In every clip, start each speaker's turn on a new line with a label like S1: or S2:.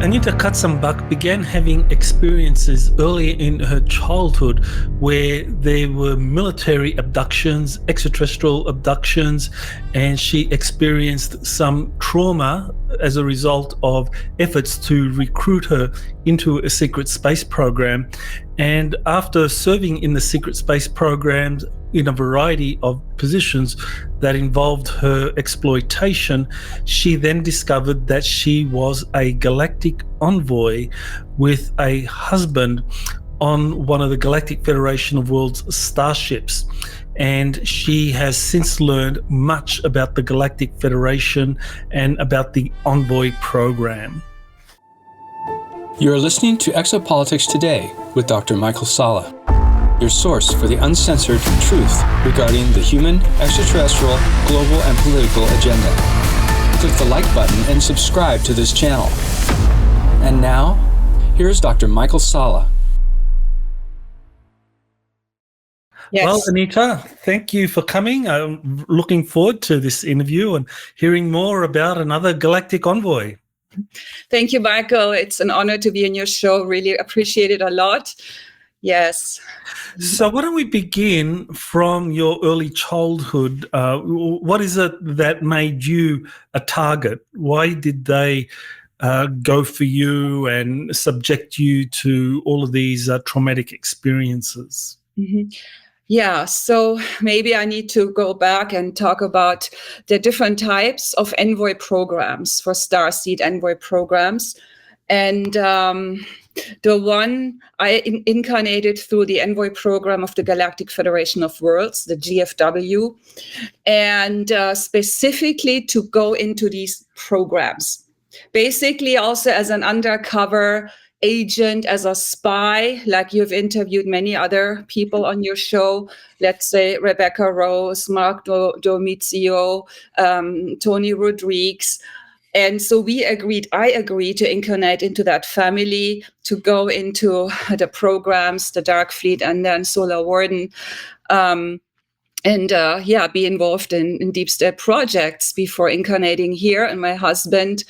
S1: Anita Katzenbach began having experiences early in her childhood where there were military abductions, extraterrestrial abductions, and she experienced some trauma as a result of efforts to recruit her into a secret space program. And after serving in the secret space programs in a variety of positions that involved her exploitation, she then discovered that she was a galactic envoy with a husband on one of the Galactic Federation of Worlds starships. And she has since learned much about the Galactic Federation and about the Envoy program.
S2: You're listening to Exopolitics Today with Dr. Michael Salla, your source for the uncensored truth regarding the human, extraterrestrial, global, and political agenda. Click the like button and subscribe to this channel. And now, here's Dr. Michael Salla.
S1: Yes. Well, Anita, thank you for coming. I'm looking forward to this interview and hearing more about another galactic envoy.
S3: Thank you, Michael. It's an honor to be in your show. Really appreciate it a lot. Yes.
S1: So why don't we begin from your early childhood? What is it that made you a target? Why did they go for you and subject you to all of these traumatic experiences?
S3: Mm-hmm. Yeah, so maybe I need to go back and talk about the different types of envoy programs for starseed envoy programs. And the one I incarnated through the envoy program of the Galactic Federation of Worlds, the GFW, and specifically to go into these programs. Basically also as an undercover agent, as a spy, like you've interviewed many other people on your show, let's say Rebecca Rose, Mark Domizio, Tony Rodriguez. And so I agreed to incarnate into that family, to go into the programs, the Dark Fleet and then Solar Warden, and be involved in deep state projects before incarnating here. And my husband,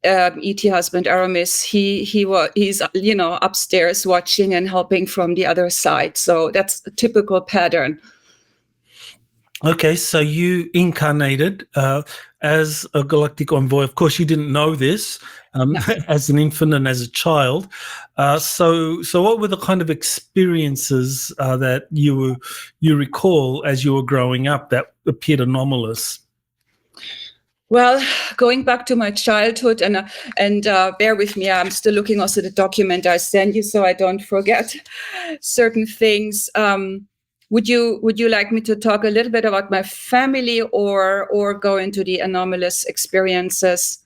S3: ET husband Aramis, he's upstairs watching and helping from the other side. So that's a typical pattern.
S1: Okay, so you incarnated as a galactic envoy. Of course, you didn't know this as an infant and as a child. So what were the kind of experiences that you recall as you were growing up that appeared anomalous?
S3: Well, going back to my childhood, and bear with me, I'm still looking also the document I sent you so I don't forget certain things. Would you like me to talk a little bit about my family or go into the anomalous experiences?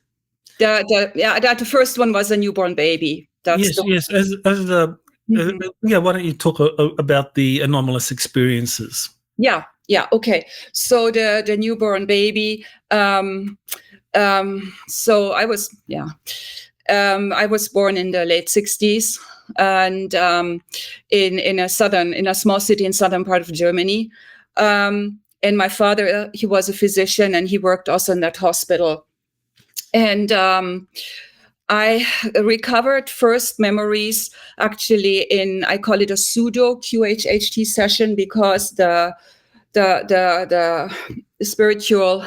S3: The first one was a newborn baby.
S1: Yes. Why don't you talk about the anomalous experiences?
S3: Yeah. Okay. So the newborn baby. So I was born in the late 60s. And in a small city in southern part of Germany, and my father, he was a physician and he worked also in that hospital. And I recovered first memories actually I call it a pseudo QHHT session, because the spiritual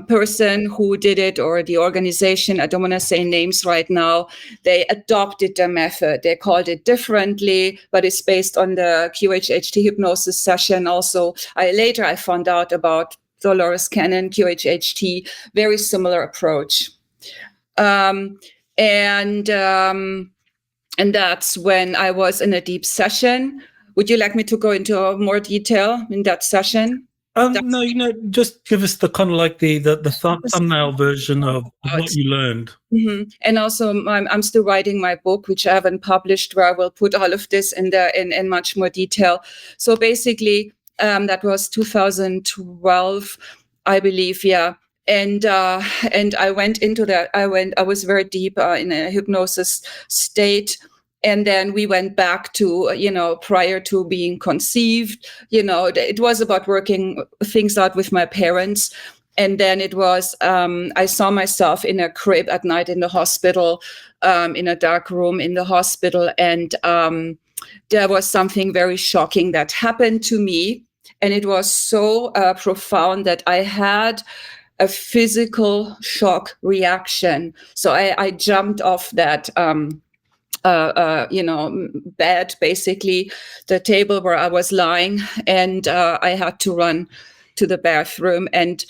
S3: person who did it, or the organization, I don't want to say names right now, they adopted the method. They called it differently, but it's based on the QHHT hypnosis session. Also, I found out about Dolores Cannon, QHHT, very similar approach. And that's when I was in a deep session. Would you like me to go into more detail in that session?
S1: No, just give us the kind of like the thumbnail version of what you learned.
S3: Mm-hmm. And also, I'm still writing my book, which I haven't published, where I will put all of this in much more detail. So basically, that was 2012, I believe. Yeah. And I went into that. I was very deep in a hypnosis state. And then we went back to, prior to being conceived, it was about working things out with my parents. And then it was, I saw myself in a crib at night in the hospital, in a dark room in the hospital. And there was something very shocking that happened to me. And it was so profound that I had a physical shock reaction. So I jumped off that bed, basically the table where I was lying, and I had to run to the bathroom. And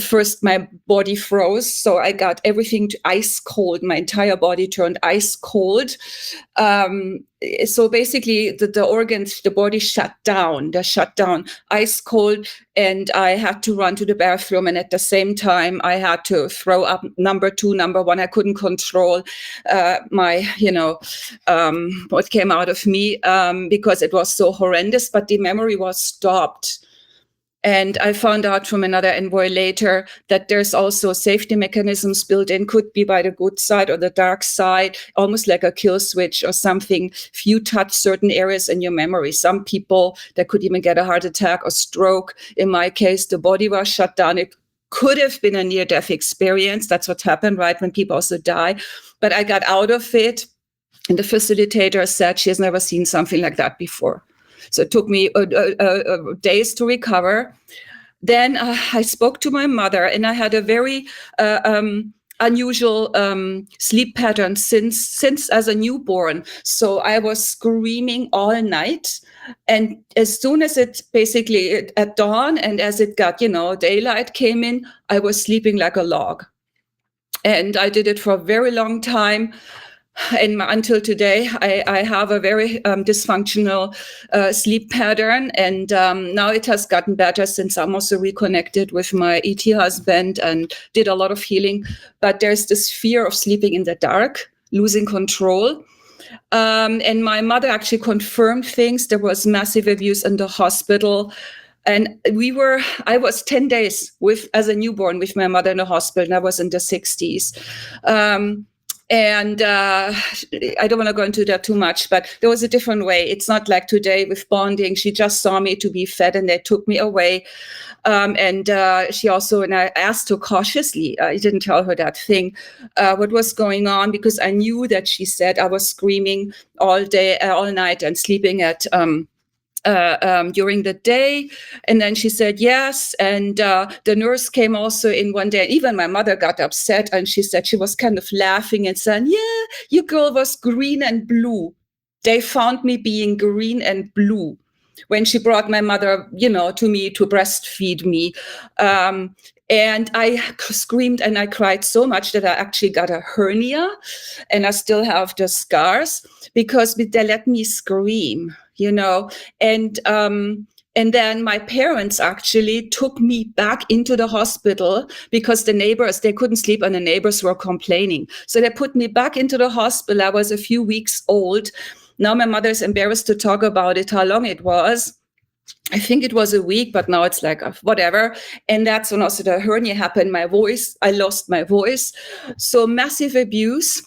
S3: first my body froze, so I got everything to ice cold. My entire body turned ice cold. So basically the organs, the body shut down, ice cold, and I had to run to the bathroom. And at the same time, I had to throw up. Number two, number one, I couldn't control what came out of me because it was so horrendous, but the memory was stopped. And I found out from another envoy later that there's also safety mechanisms built in, could be by the good side or the dark side, almost like a kill switch or something. If you touch certain areas in your memory, some people, that could even get a heart attack or stroke. In my case, the body was shut down. It could have been a near-death experience. That's what happened, right, when people also die. But I got out of it, and the facilitator said she has never seen something like that before. So it took me days to recover. Then I spoke to my mother, and I had a very unusual sleep pattern since as a newborn. So I was screaming all night. And as soon as it basically at dawn and as it got, daylight came in, I was sleeping like a log. And I did it for a very long time. And until today, I have a very dysfunctional sleep pattern. And now it has gotten better since I'm also reconnected with my ET husband and did a lot of healing. But there's this fear of sleeping in the dark, losing control. And my mother actually confirmed things. There was massive abuse in the hospital. And I was 10 days as a newborn with my mother in the hospital, and I was in the 60s. And I don't want to go into that too much, but there was a different way. It's not like today with bonding. She just saw me to be fed and they took me away. And I asked her cautiously, I didn't tell her that thing, what was going on, because I knew that she said I was screaming all day, all night, and sleeping at during the day. And then she said yes. And the nurse came also in one day. Even my mother got upset, and she said she was kind of laughing and saying, yeah, your girl was green and blue. They found me being green and blue when she brought my mother, to me to breastfeed me. And I screamed and I cried so much that I actually got a hernia, and I still have the scars because they let me scream, and then my parents actually took me back into the hospital because the neighbors, they couldn't sleep and the neighbors were complaining. So they put me back into the hospital. I was a few weeks old. Now my mother's embarrassed to talk about it, how long it was. I think it was a week, but now it's like whatever. And that's when also the hernia happened. I lost my voice. So massive abuse.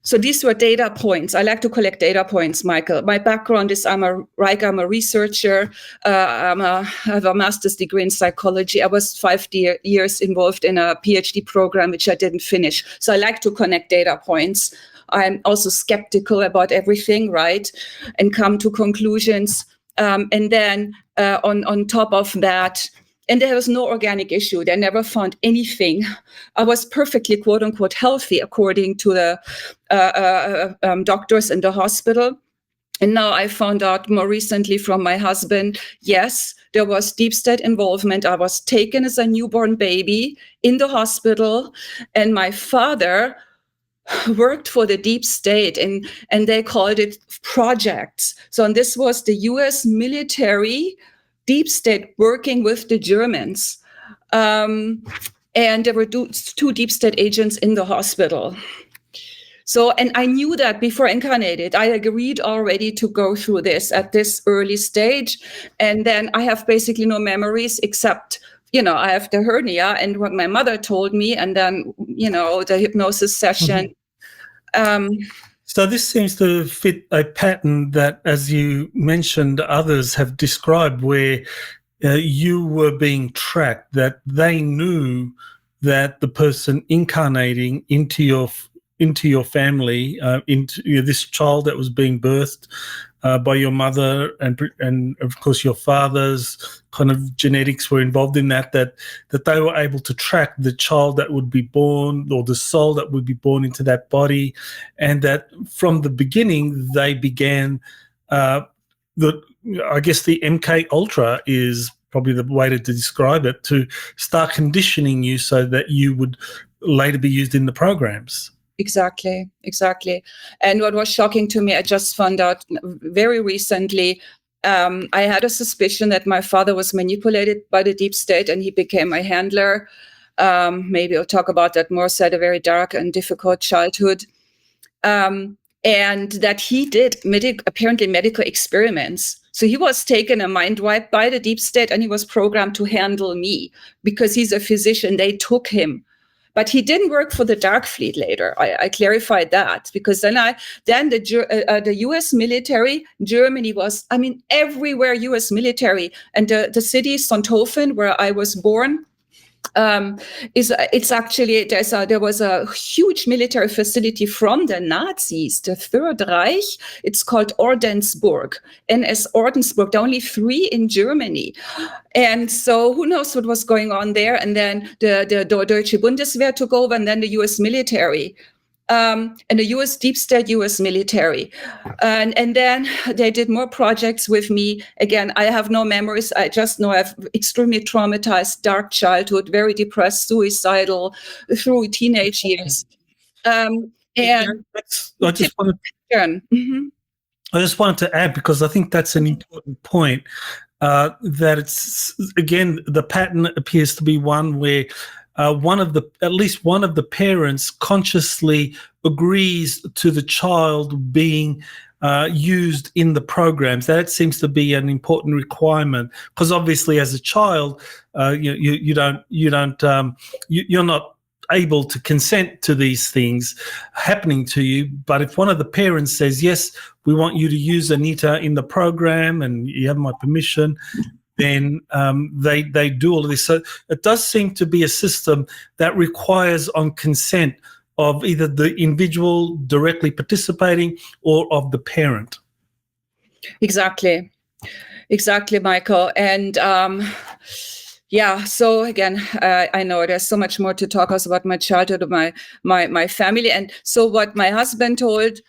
S3: So these were data points. I like to collect data points, Michael. My background is I'm a researcher. I have a master's degree in psychology. I was 5 years involved in a PhD program, which I didn't finish. So I like to connect data points. I'm also skeptical about everything, right? And come to conclusions. And then on top of that, and there was no organic issue. They never found anything. I was perfectly, quote unquote, healthy, according to the doctors in the hospital. And now I found out more recently from my husband, yes, there was deep state involvement. I was taken as a newborn baby in the hospital, and my father worked for the deep state, and they called it projects. So, and this was the US military deep state working with the Germans. And there were two deep state agents in the hospital. So, and I knew that before incarnated. I agreed already to go through this at this early stage. And then I have basically no memories except, I have the hernia and what my mother told me, and then, the hypnosis session.
S1: So this seems to fit a pattern that, as you mentioned, others have described, where you were being tracked, that they knew that the person incarnating into your family, into this child that was being birthed by your mother and of course your father's kind of genetics were involved in that they were able to track the child that would be born, or the soul that would be born into that body, and that from the beginning they began I guess the MK Ultra is probably the way to describe it, to start conditioning you so that you would later be used in the programs.
S3: Exactly. And what was shocking to me, I just found out very recently, I had a suspicion that my father was manipulated by the deep state and he became my handler. Maybe I'll talk about that more. So I had a very dark and difficult childhood. And that he did apparently medical experiments. So he was taken a mind wipe by the deep state and he was programmed to handle me because he's a physician. They took him. But he didn't work for the Dark Fleet later. I clarified that because then the U.S. military, Germany was, everywhere U.S. military, and the city Sonthofen, where I was born, it's actually there was a huge military facility from the Nazis, the Third Reich. It's called Ordensburg, NS Ordensburg. There are only 3 in Germany, and so who knows what was going on there? And then the Deutsche Bundeswehr took over, and then the U.S. military. And the U.S. deep state U.S. military. And then they did more projects with me. Again, I have no memories. I just know I've extremely traumatized, dark childhood, very depressed, suicidal through teenage years. And
S1: I just wanted to add, because I think that's an important point, that it's, again, the pattern appears to be one where at least one of the parents consciously agrees to the child being used in the programs. That seems to be an important requirement, because obviously, as a child, you're not able to consent to these things happening to you. But if one of the parents says, "Yes, we want you to use Anita in the program, and you have my permission," then they do all of this. So it does seem to be a system that requires on consent of either the individual directly participating or of the parent.
S3: Exactly, Michael. And so again, I know there's so much more to talk about my childhood, of my family. And so what my husband told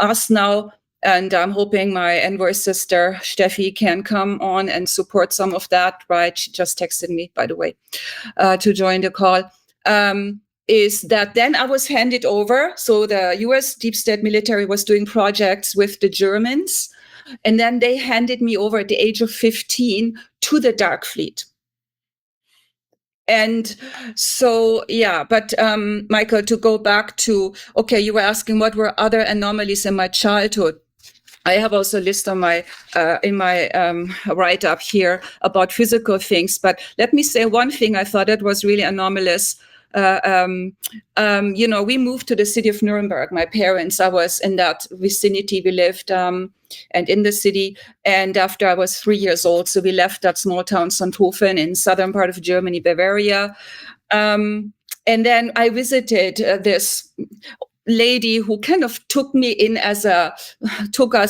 S3: us now, and I'm hoping my envoy sister, Steffi, can come on and support some of that, right? She just texted me, by the way, to join the call, is that then I was handed over. So the US deep state military was doing projects with the Germans, and then they handed me over at the age of 15 to the Dark Fleet. And so, but Michael, to go back to, you were asking what were other anomalies in my childhood. I have also a list on my in my write-up here about physical things. But let me say one thing I thought that was really anomalous. We moved to the city of Nuremberg. My parents, I was in that vicinity. We lived and in the city. And after I was 3 years old, so we left that small town Sonthofen in southern part of Germany, Bavaria. And then I visited this lady who kind of took us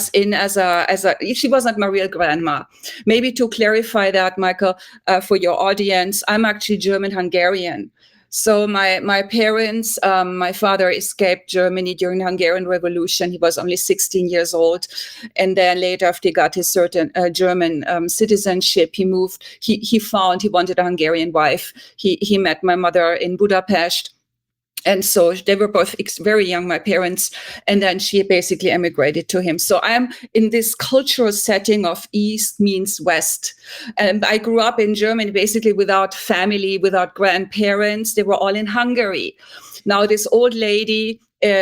S3: in as a she wasn't my real grandma. Maybe to clarify that, Michael, for your audience, I'm actually German-Hungarian. So my parents, my father escaped Germany during the Hungarian Revolution. He was only 16 years old. And then later, after he got his certain German citizenship, he moved. He wanted a Hungarian wife. He met my mother in Budapest. And so they were both very young, my parents, and then she basically emigrated to him. So I'm in this cultural setting of East means West. And I grew up in Germany basically without family, without grandparents. They were all in Hungary. Now this old lady,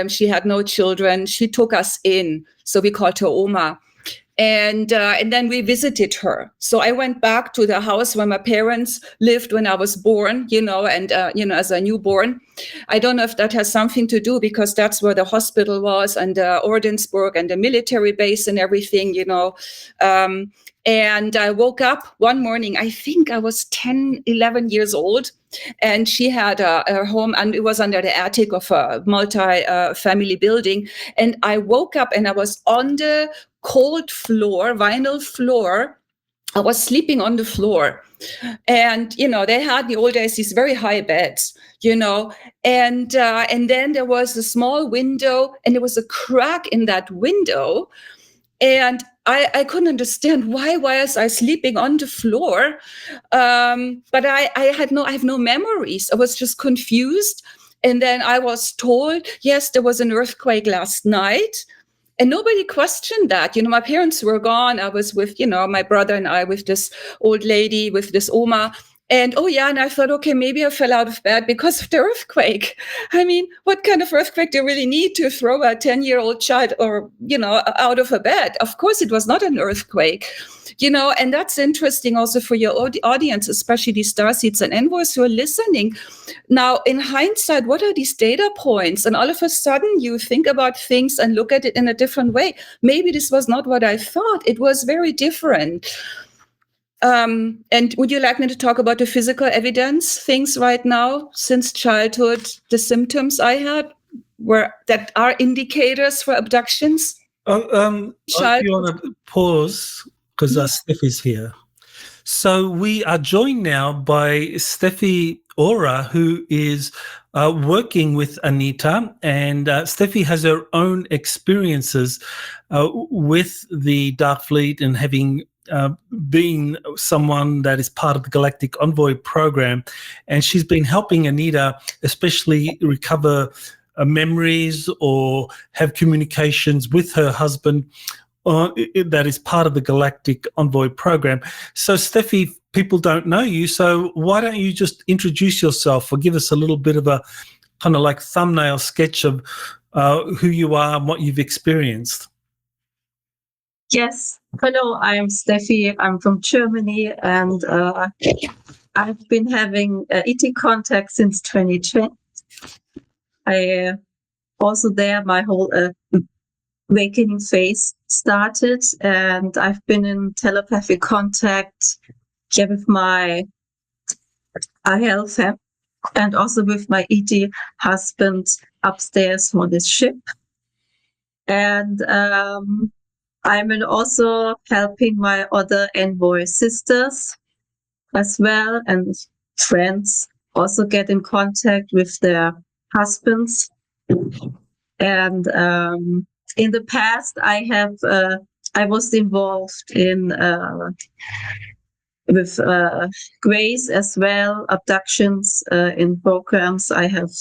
S3: she had no children. She took us in. So we called her Oma. And then we visited her. So I went back to the house where my parents lived when I was born, as a newborn. I don't know if that has something to do, because that's where the hospital was, and Ordensburg and the military base and everything, And I woke up one morning, I think I was 10, 11 years old, and she had a home, and it was under the attic of a multi-family building. And I woke up and I was on the cold floor, vinyl floor. I was sleeping on the floor. And, they had in the old days these very high beds, and then there was a small window, and there was a crack in that window. And I couldn't understand why was I sleeping on the floor. But I have no memories. I was just confused. And then I was told, yes, there was an earthquake last night. And nobody questioned that. My parents were gone. I was with, my brother and I with this old lady, with this Oma. And and I thought, okay, maybe I fell out of bed because of the earthquake. I mean, what kind of earthquake do you really need to throw a 10-year-old child or, out of a bed? Of course, it was not an earthquake, and that's interesting also for your audience, especially the starseeds and envoys who are listening. Now, in hindsight, what are these data points? And all of a sudden you think about things and look at it in a different way. Maybe this was not what I thought. It was very different. And would you like me to talk about the physical evidence things right now? Since childhood, the symptoms I had that are indicators for abductions?
S1: If you want to pause, because Steffi's here. So we are joined now by Steffi Ora, who is working with Anita, and Steffi has her own experiences with the Dark Fleet and having being someone that is part of the Galactic Envoy program, and she's been helping Anita especially recover memories or have communications with her husband that is part of the Galactic Envoy program. So Steffi, people don't know you, so why don't you just introduce yourself or give us a little bit of a kind of like thumbnail sketch of who you are and what you've experienced.
S4: Yes. Hello, I'm Steffi. I'm from Germany, and I've been having ET contact since 2020. I also there my whole awakening phase started, and I've been in telepathic contact with my Ahel fam and also with my ET husband upstairs on his ship. And I'm also helping my other envoy sisters as well, and friends also get in contact with their husbands. And in the past, I was involved in with Grace as well, abductions in programs. I have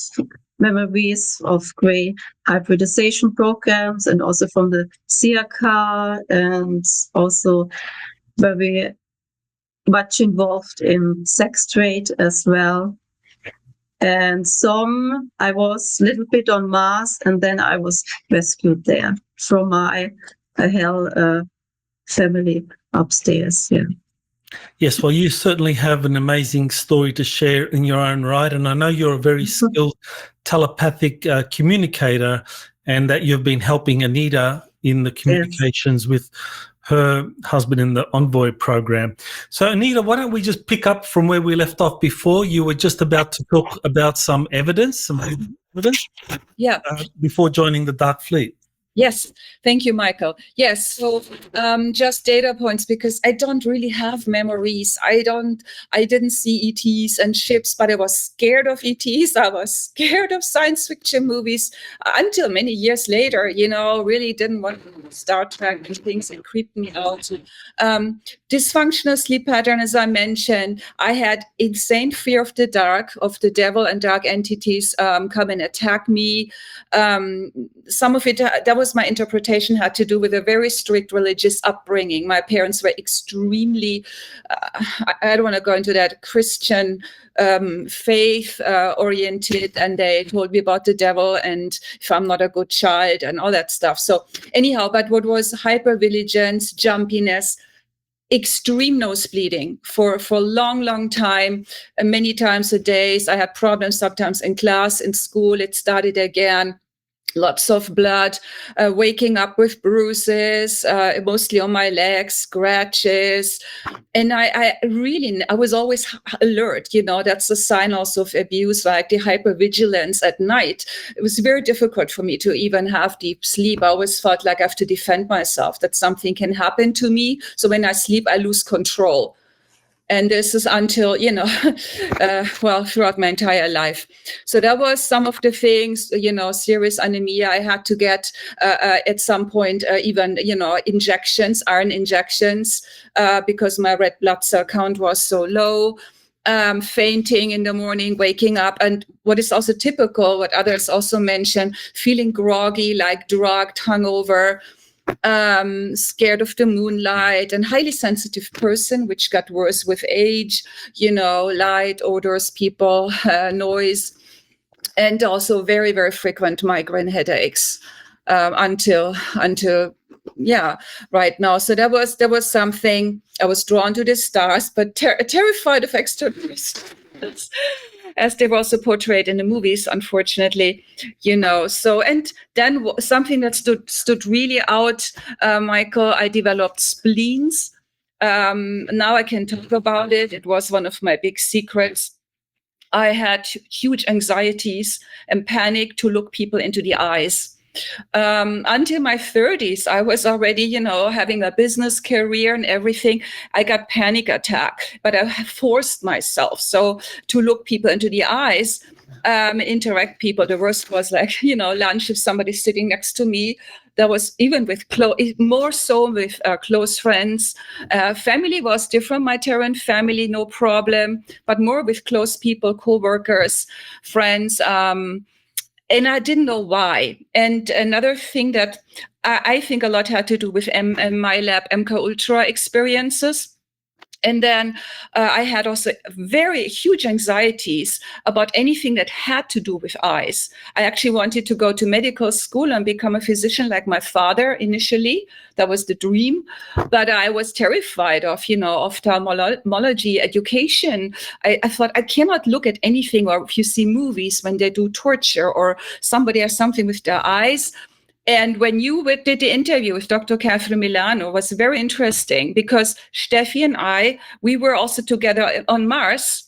S4: memories of Grey hybridization programs, and also from the CRK, and also very much involved in sex trade as well. And I was a little bit on Mars, and then I was rescued there from my Ahel family upstairs. Yeah.
S1: Yes, well, you certainly have an amazing story to share in your own right, and I know you're a very skilled telepathic communicator, and that you've been helping Anita in the communications with her husband in the Envoy program. So, Anita, why don't we just pick up from where we left off before? You were just about to talk about some evidence, before joining the Dark Fleet.
S3: Yes, thank you, Michael. Yes, so just data points, because I don't really have memories. I didn't see ETs and ships, but I was scared of ETs. I was scared of science fiction movies until many years later, really didn't want Star Trek and things, and creeped me out. Dysfunctional sleep pattern, as I mentioned. I had insane fear of the dark, of the devil and dark entities come and attack me. Some of it, that was my interpretation, had to do with a very strict religious upbringing. My parents were extremely, I don't want to go into that, Christian faith oriented, and they told me about the devil and if I'm not a good child and all that stuff. So anyhow, but what was hypervigilance, jumpiness, extreme nose bleeding for a long time, many times a day. I had problems sometimes in class, in school. It started again. lots of blood, waking up with bruises, mostly on my legs, scratches. And I was always alert, that's a sign also of abuse, like the hypervigilance at night. It was very difficult for me to even have deep sleep. I always felt like I have to defend myself, that something can happen to me. So when I sleep, I lose control. And this is until, throughout my entire life. So that was some of the things, serious anemia. I had to get at some point, injections, iron injections, because my red blood cell count was so low. Fainting in the morning, waking up. And what is also typical, what others also mention, feeling groggy, like drugged, hungover, scared of the moonlight, and highly sensitive person, which got worse with age, light, odors, people, noise, and also very, very frequent migraine headaches until right now. So there was something. I was drawn to the stars, but terrified of extraterrestrials, as they were also portrayed in the movies, unfortunately, So, and then something that stood really out, Michael, I developed spleens. Now I can talk about it. It was one of my big secrets. I had huge anxieties and panic to look people into the eyes. Until my 30s, I was already, having a business career and everything. I got panic attack, but I forced myself. So to look people into the eyes, interact people. The worst was like, lunch if somebody's sitting next to me. That was even with more so with close friends. Family was different. My Terran family, no problem, but more with close people, co-workers, friends. And I didn't know why. And another thing that I think a lot had to do with my lab, MK Ultra experiences. And then I had also very huge anxieties about anything that had to do with eyes. I actually wanted to go to medical school and become a physician like my father initially. That was the dream. But I was terrified of, ophthalmology education. I thought I cannot look at anything, or if you see movies when they do torture or somebody has something with their eyes. And when you did the interview with Dr. Catherine Milano, it was very interesting because Steffi and we were also together on Mars,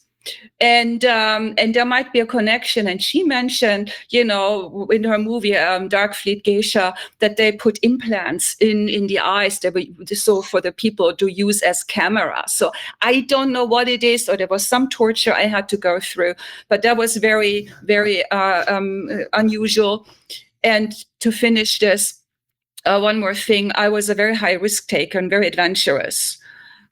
S3: and there might be a connection. And she mentioned, in her movie Dark Fleet Geisha, that they put implants in the eyes that so for the people to use as camera. So I don't know what it is, or there was some torture I had to go through, but that was very, very unusual. And to finish this, one more thing, I was a very high risk taker and very adventurous.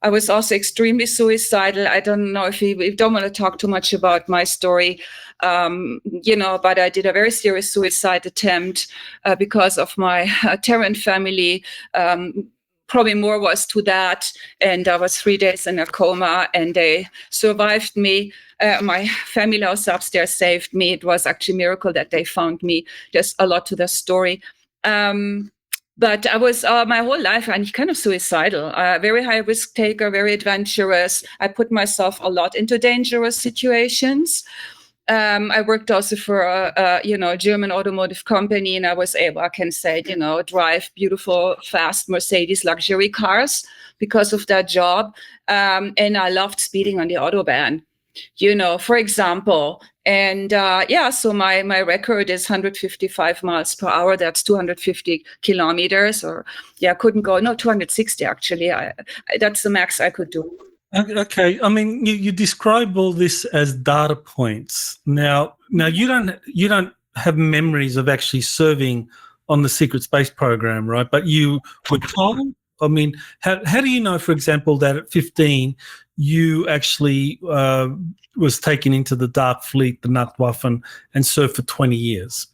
S3: I was also extremely suicidal. I don't know if we don't want to talk too much about my story, but I did a very serious suicide attempt because of my Terran family. Probably more was to that. And I was 3 days in a coma, and they survived me. My family also upstairs saved me. It was actually a miracle that they found me. There's a lot to the story. But I was my whole life kind of suicidal, very high risk taker, very adventurous. I put myself a lot into dangerous situations. I worked also for a German automotive company, and I was able, I can say, drive beautiful, fast Mercedes luxury cars because of that job. And I loved speeding on the Autobahn, for example. And so my record is 155 miles per hour. That's 250 kilometers, or couldn't go. No, 260 actually. That's the max I could do.
S1: Okay, I mean, you describe all this as data points. Now you don't have memories of actually serving on the secret space program, right? But you were told. I mean, how do you know, for example, that at 15 you actually was taken into the Dark Fleet, the Nachtwaffen, and served for 20 years?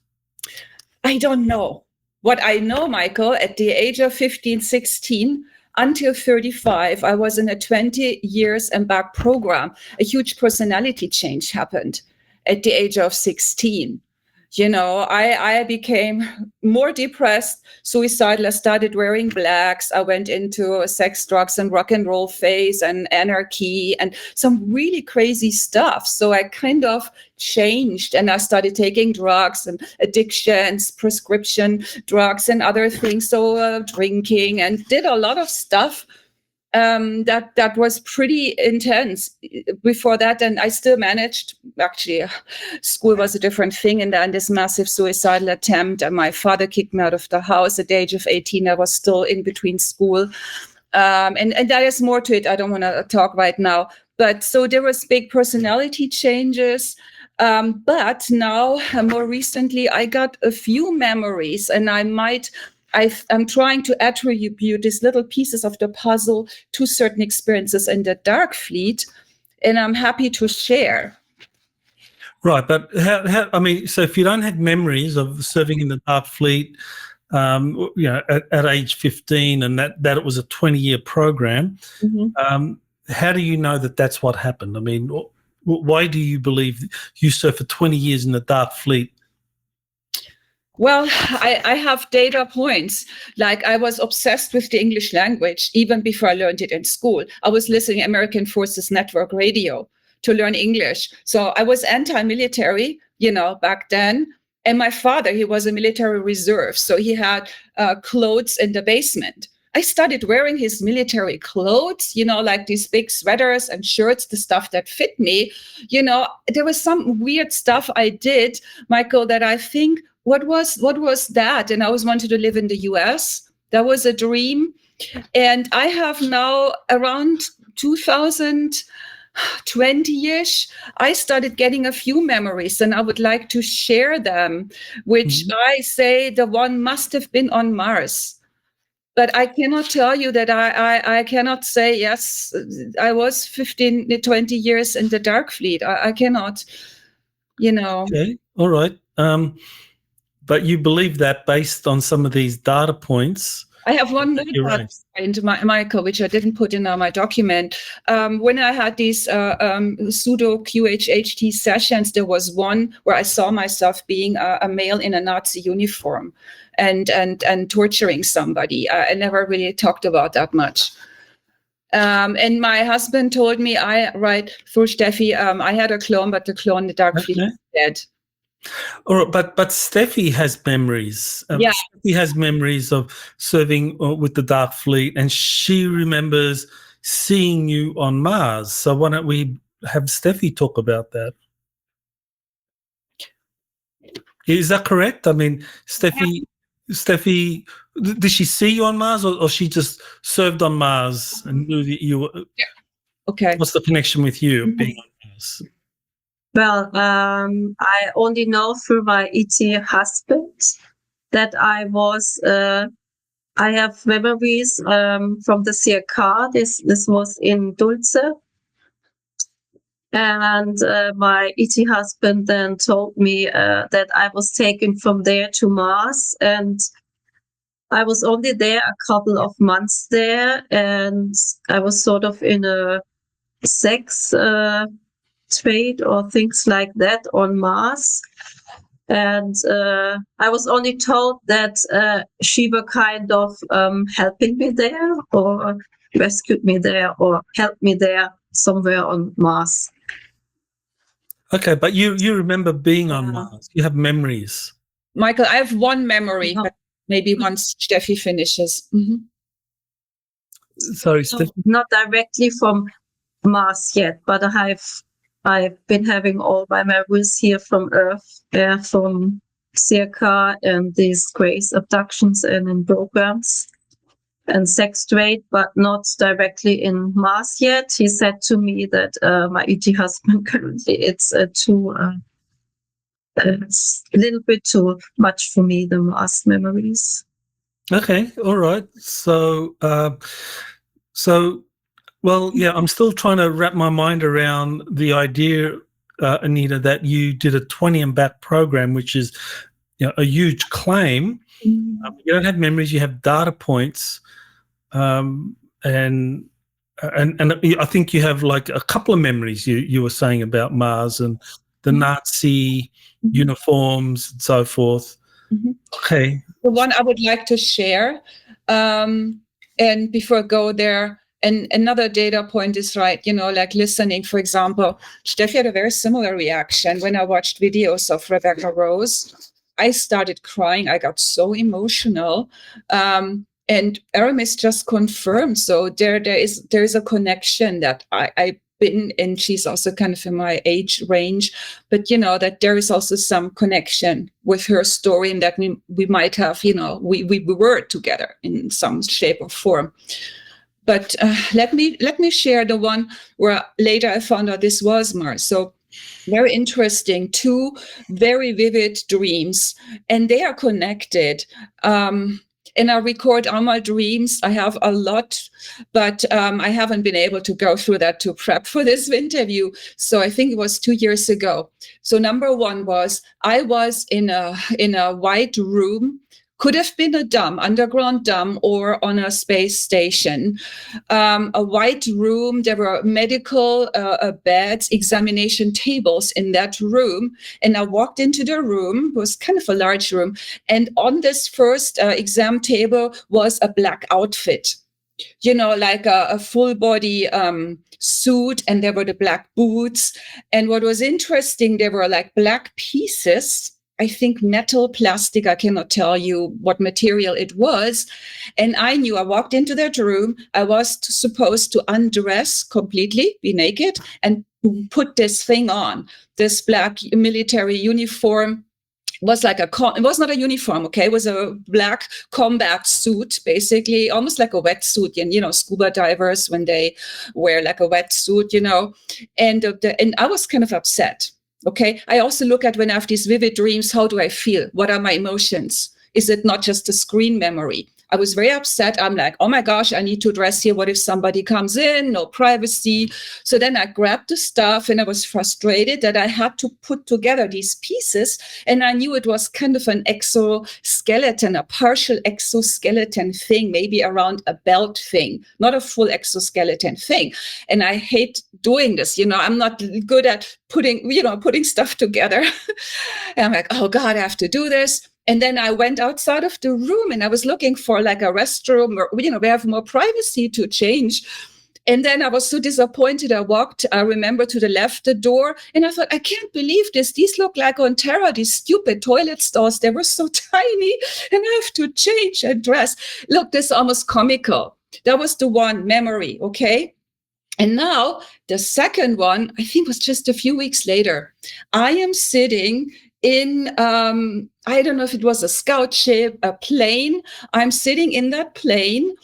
S3: I don't know. What I know, Michael, at the age of 15, 16, until 35, I was in a 20 years and back program. A huge personality change happened at the age of 16. I became more depressed, suicidal. I started wearing blacks. I went into a sex, drugs, and rock and roll phase and anarchy and some really crazy stuff. So I kind of changed and I started taking drugs and addictions, prescription drugs and other things. So drinking, and did a lot of stuff that was pretty intense before that. And I still managed, actually, school was a different thing. And then this massive suicidal attempt, and my father kicked me out of the house at the age of 18. I was still in between school. And there is more to it. I don't want to talk right now. But so there was big personality changes. But now, more recently, I got a few memories, and I'm trying to attribute these little pieces of the puzzle to certain experiences in the Dark Fleet, and I'm happy to share.
S1: Right, but so if you don't have memories of serving in the Dark Fleet, at age 15, and that it was a 20-year program, how do you know that that's what happened? I mean, why do you believe you served for 20 years in the Dark Fleet?
S3: Well, I have data points. Like, I was obsessed with the English language even before I learned it in school. I was listening to American Forces Network Radio to learn English. So I was anti-military, back then. And my father, he was a military reserve. So he had clothes in the basement. I started wearing his military clothes, like these big sweaters and shirts, the stuff that fit me. There was some weird stuff I did, Michael, that I think, what was that? And I always wanted to live in the US. That was a dream. And I have now, around 2020-ish, I started getting a few memories, and I would like to share them, which I say the one must have been on Mars. But I cannot tell you that I cannot say, yes, I was 15, 20 years in the Dark Fleet. I cannot,
S1: Okay, all right. But you believe that based on some of these data points.
S3: I have one more data point, Michael, which I didn't put in my document. When I had these pseudo QHHT sessions, there was one where I saw myself being a male in a Nazi uniform and torturing somebody. I never really talked about that much. And my husband told me, through Steffi, I had a clone, but the clone in the Dark Fleet is dead.
S1: All right, but Steffi has memories. Steffi has memories of serving with the Dark Fleet, and she remembers seeing you on Mars. So why don't we have Steffi talk about that? Is that correct? I mean, Steffi, did she see you on Mars, or she just served on Mars and knew that you were?
S3: Yeah. Okay.
S1: What's the connection with you being on Mars?
S4: Well, I only know through my ET husband that I have memories from the CRK. This was in Dulce. And my ET husband then told me that I was taken from there to Mars. And I was only there a couple of months there. And I was sort of in a sex trade or things like that on Mars. And I was only told that she were kind of helping me there, or rescued me there, or helped me there somewhere on Mars.
S1: Okay, but you remember being on Mars. You have memories.
S3: Michael, I have one memory, but maybe once Steffi finishes.
S1: Sorry, Steffi.
S4: Not directly from Mars yet, but I've been having all my memories here from Earth, from CRK and these grace abductions and in programs and sex trade, but not directly in Mars yet. He said to me that my ET husband currently, it's a little bit too much for me, the Mars memories.
S1: Okay, all right. So, well, yeah, I'm still trying to wrap my mind around the idea, Anita, that you did a 20 and back program, which is, a huge claim. You don't have memories; you have data points, and I think you have like a couple of memories. You were saying about Mars and the Nazi uniforms and so forth. Okay.
S3: The one I would like to share, and before I go there, and another data point is right, like listening, for example, Steffi had a very similar reaction when I watched videos of Rebecca Rose. I started crying. I got so emotional. And Aramis just confirmed. So there is a connection that I've been, and she's also kind of in my age range, but that there is also some connection with her story, and that we might have, we were together in some shape or form. But let me share the one where later I found out this was Mars. So very interesting, 2 very vivid dreams, and they are connected. And I record all my dreams. I have a lot, but I haven't been able to go through that to prep for this interview. So I think it was 2 years ago. So number 1 was I was in a white room. Could have been a underground dome, or on a space station. A white room. There were medical beds, examination tables in that room. And I walked into the room. It was kind of a large room. And on this first exam table was a black outfit, like a full body suit. And there were the black boots. And what was interesting, there were like black pieces, I think metal, plastic, I cannot tell you what material it was. And I knew I walked into that room, I was supposed to undress completely, be naked, and put this thing on. This black military uniform was like it was not a uniform, okay? It was a black combat suit, basically, almost like a wetsuit, and scuba divers when they wear like a wetsuit, and I was kind of upset. Okay. I also look at when I have these vivid dreams, how do I feel? What are my emotions? Is it not just a screen memory? I was very upset. I'm like, oh my gosh, I need to dress here. What if somebody comes in? No privacy. So then I grabbed the stuff, and I was frustrated that I had to put together these pieces. And I knew it was kind of an exoskeleton, a partial exoskeleton thing, maybe around a belt thing, not a full exoskeleton thing. And I hate doing this. I'm not good at putting stuff together. And I'm like, oh God, I have to do this. And then I went outside of the room, and I was looking for like a restroom, or, we have more privacy to change. And then I was so disappointed. I remember, to the left, the door, and I thought, I can't believe this. These look like on Terra, these stupid toilet stalls. They were so tiny, and I have to change and dress. Look, this is almost comical. That was the one memory, okay? And now the second one, I think, was just a few weeks later. I am sitting in, I don't know if it was a scout ship, a plane. I'm sitting in that plane,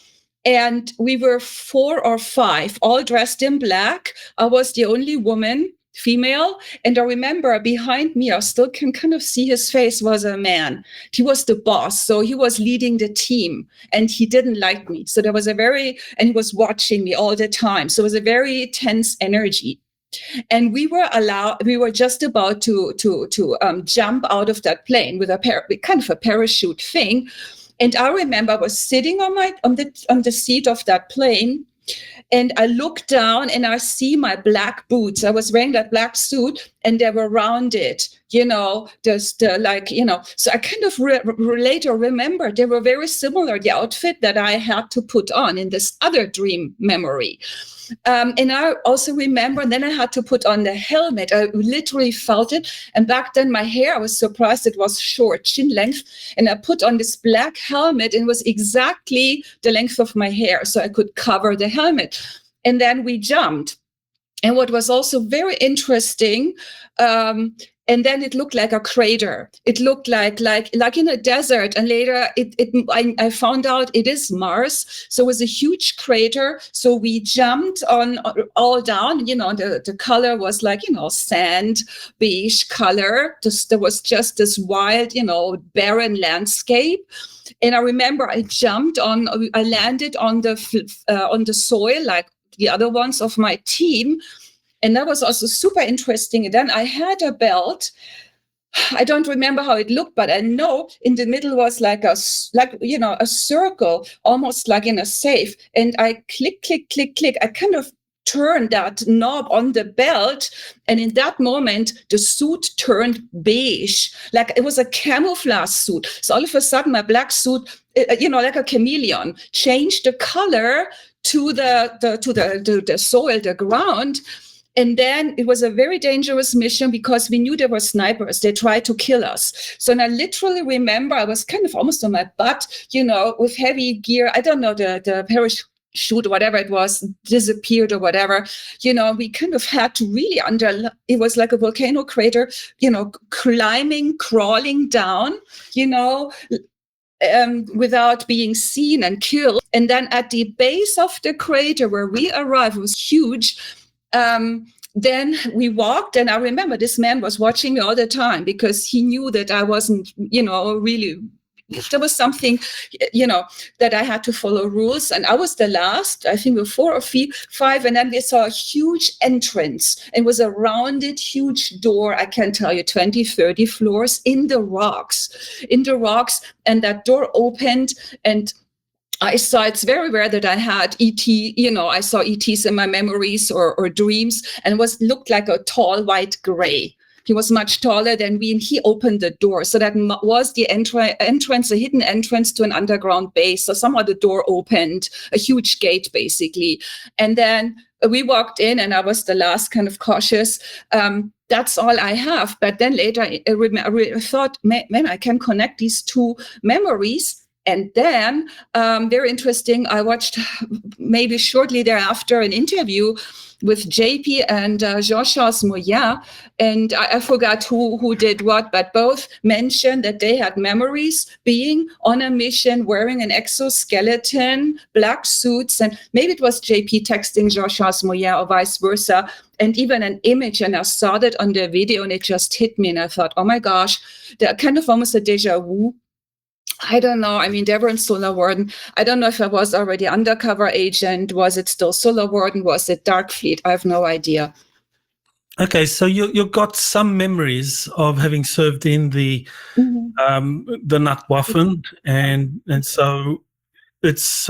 S3: and we were 4 or 5, all dressed in black. I was the only woman, female. And I remember behind me, I still can kind of see his face, was a man. He was the boss. So he was leading the team, and he didn't like me. So there was and he was watching me all the time. So it was a very tense energy. And we were just about to jump out of that plane with kind of a parachute thing. And I remember I was sitting on the seat of that plane, and I looked down, and I see my black boots. I was wearing that black suit, and they were rounded, just so I kind of later remember they were very similar, the outfit that I had to put on in this other dream memory. And I also remember, and then I had to put on the helmet. I literally felt it. And back then my hair, I was surprised it was short, chin length. And I put on this black helmet, and it was exactly the length of my hair, so I could cover the helmet. And then we jumped. And what was also very interesting, and then it looked like a crater. It looked like in a desert. And later I found out it is Mars. So it was a huge crater. So we jumped all down, the color was like, sand, beige color. There was just this wild, barren landscape. And I remember I landed on the soil like the other ones of my team. And that was also super interesting. And then I had a belt. I don't remember how it looked, but I know in the middle was like a circle, almost like in a safe. And I click. I kind of turn that knob on the belt, and in that moment the suit turned beige, like it was a camouflage suit. So all of a sudden my black suit, like a chameleon, changed the color to the soil, the ground. And then it was a very dangerous mission because we knew there were snipers. They tried to kill us. So I literally remember I was kind of almost on my butt, with heavy gear. I don't know, the parachute or whatever it was disappeared or whatever. We kind of had to really it was like a volcano crater, crawling down, without being seen and killed. And then at the base of the crater where we arrived, it was huge. Then we walked, and I remember this man was watching me all the time because he knew that I wasn't, really, there was something, that I had to follow rules. And I was the last, I think, with 4 or 5. And then we saw a huge entrance. It was a rounded, huge door. I can tell you 20, 30 floors in the rocks. And that door opened, and I saw, it's very rare that I had ET, I saw ETs in my memories or dreams, and looked like a tall white gray. He was much taller than me, and he opened the door. So that was the entrance, a hidden entrance to an underground base. So somehow the door opened, a huge gate basically. And then we walked in, and I was the last, kind of cautious. That's all I have. But then later I thought, man, I can connect these two memories. And then, very interesting, I watched maybe shortly thereafter an interview with JP and Jean-Charles Moya, and I forgot who did what, but both mentioned that they had memories being on a mission, wearing an exoskeleton, black suits, and maybe it was JP texting Jean-Charles Moya or vice versa, and even an image, and I saw that on the video, and it just hit me, and I thought, oh my gosh, they're kind of almost a déjà vu. I don't know. I mean, they were in Solar Warden. I don't know if I was already undercover agent. Was it still Solar Warden? Was it Dark Fleet? I have no idea.
S1: Okay, so you've got some memories of having served in the Nachtwaffen, and so it's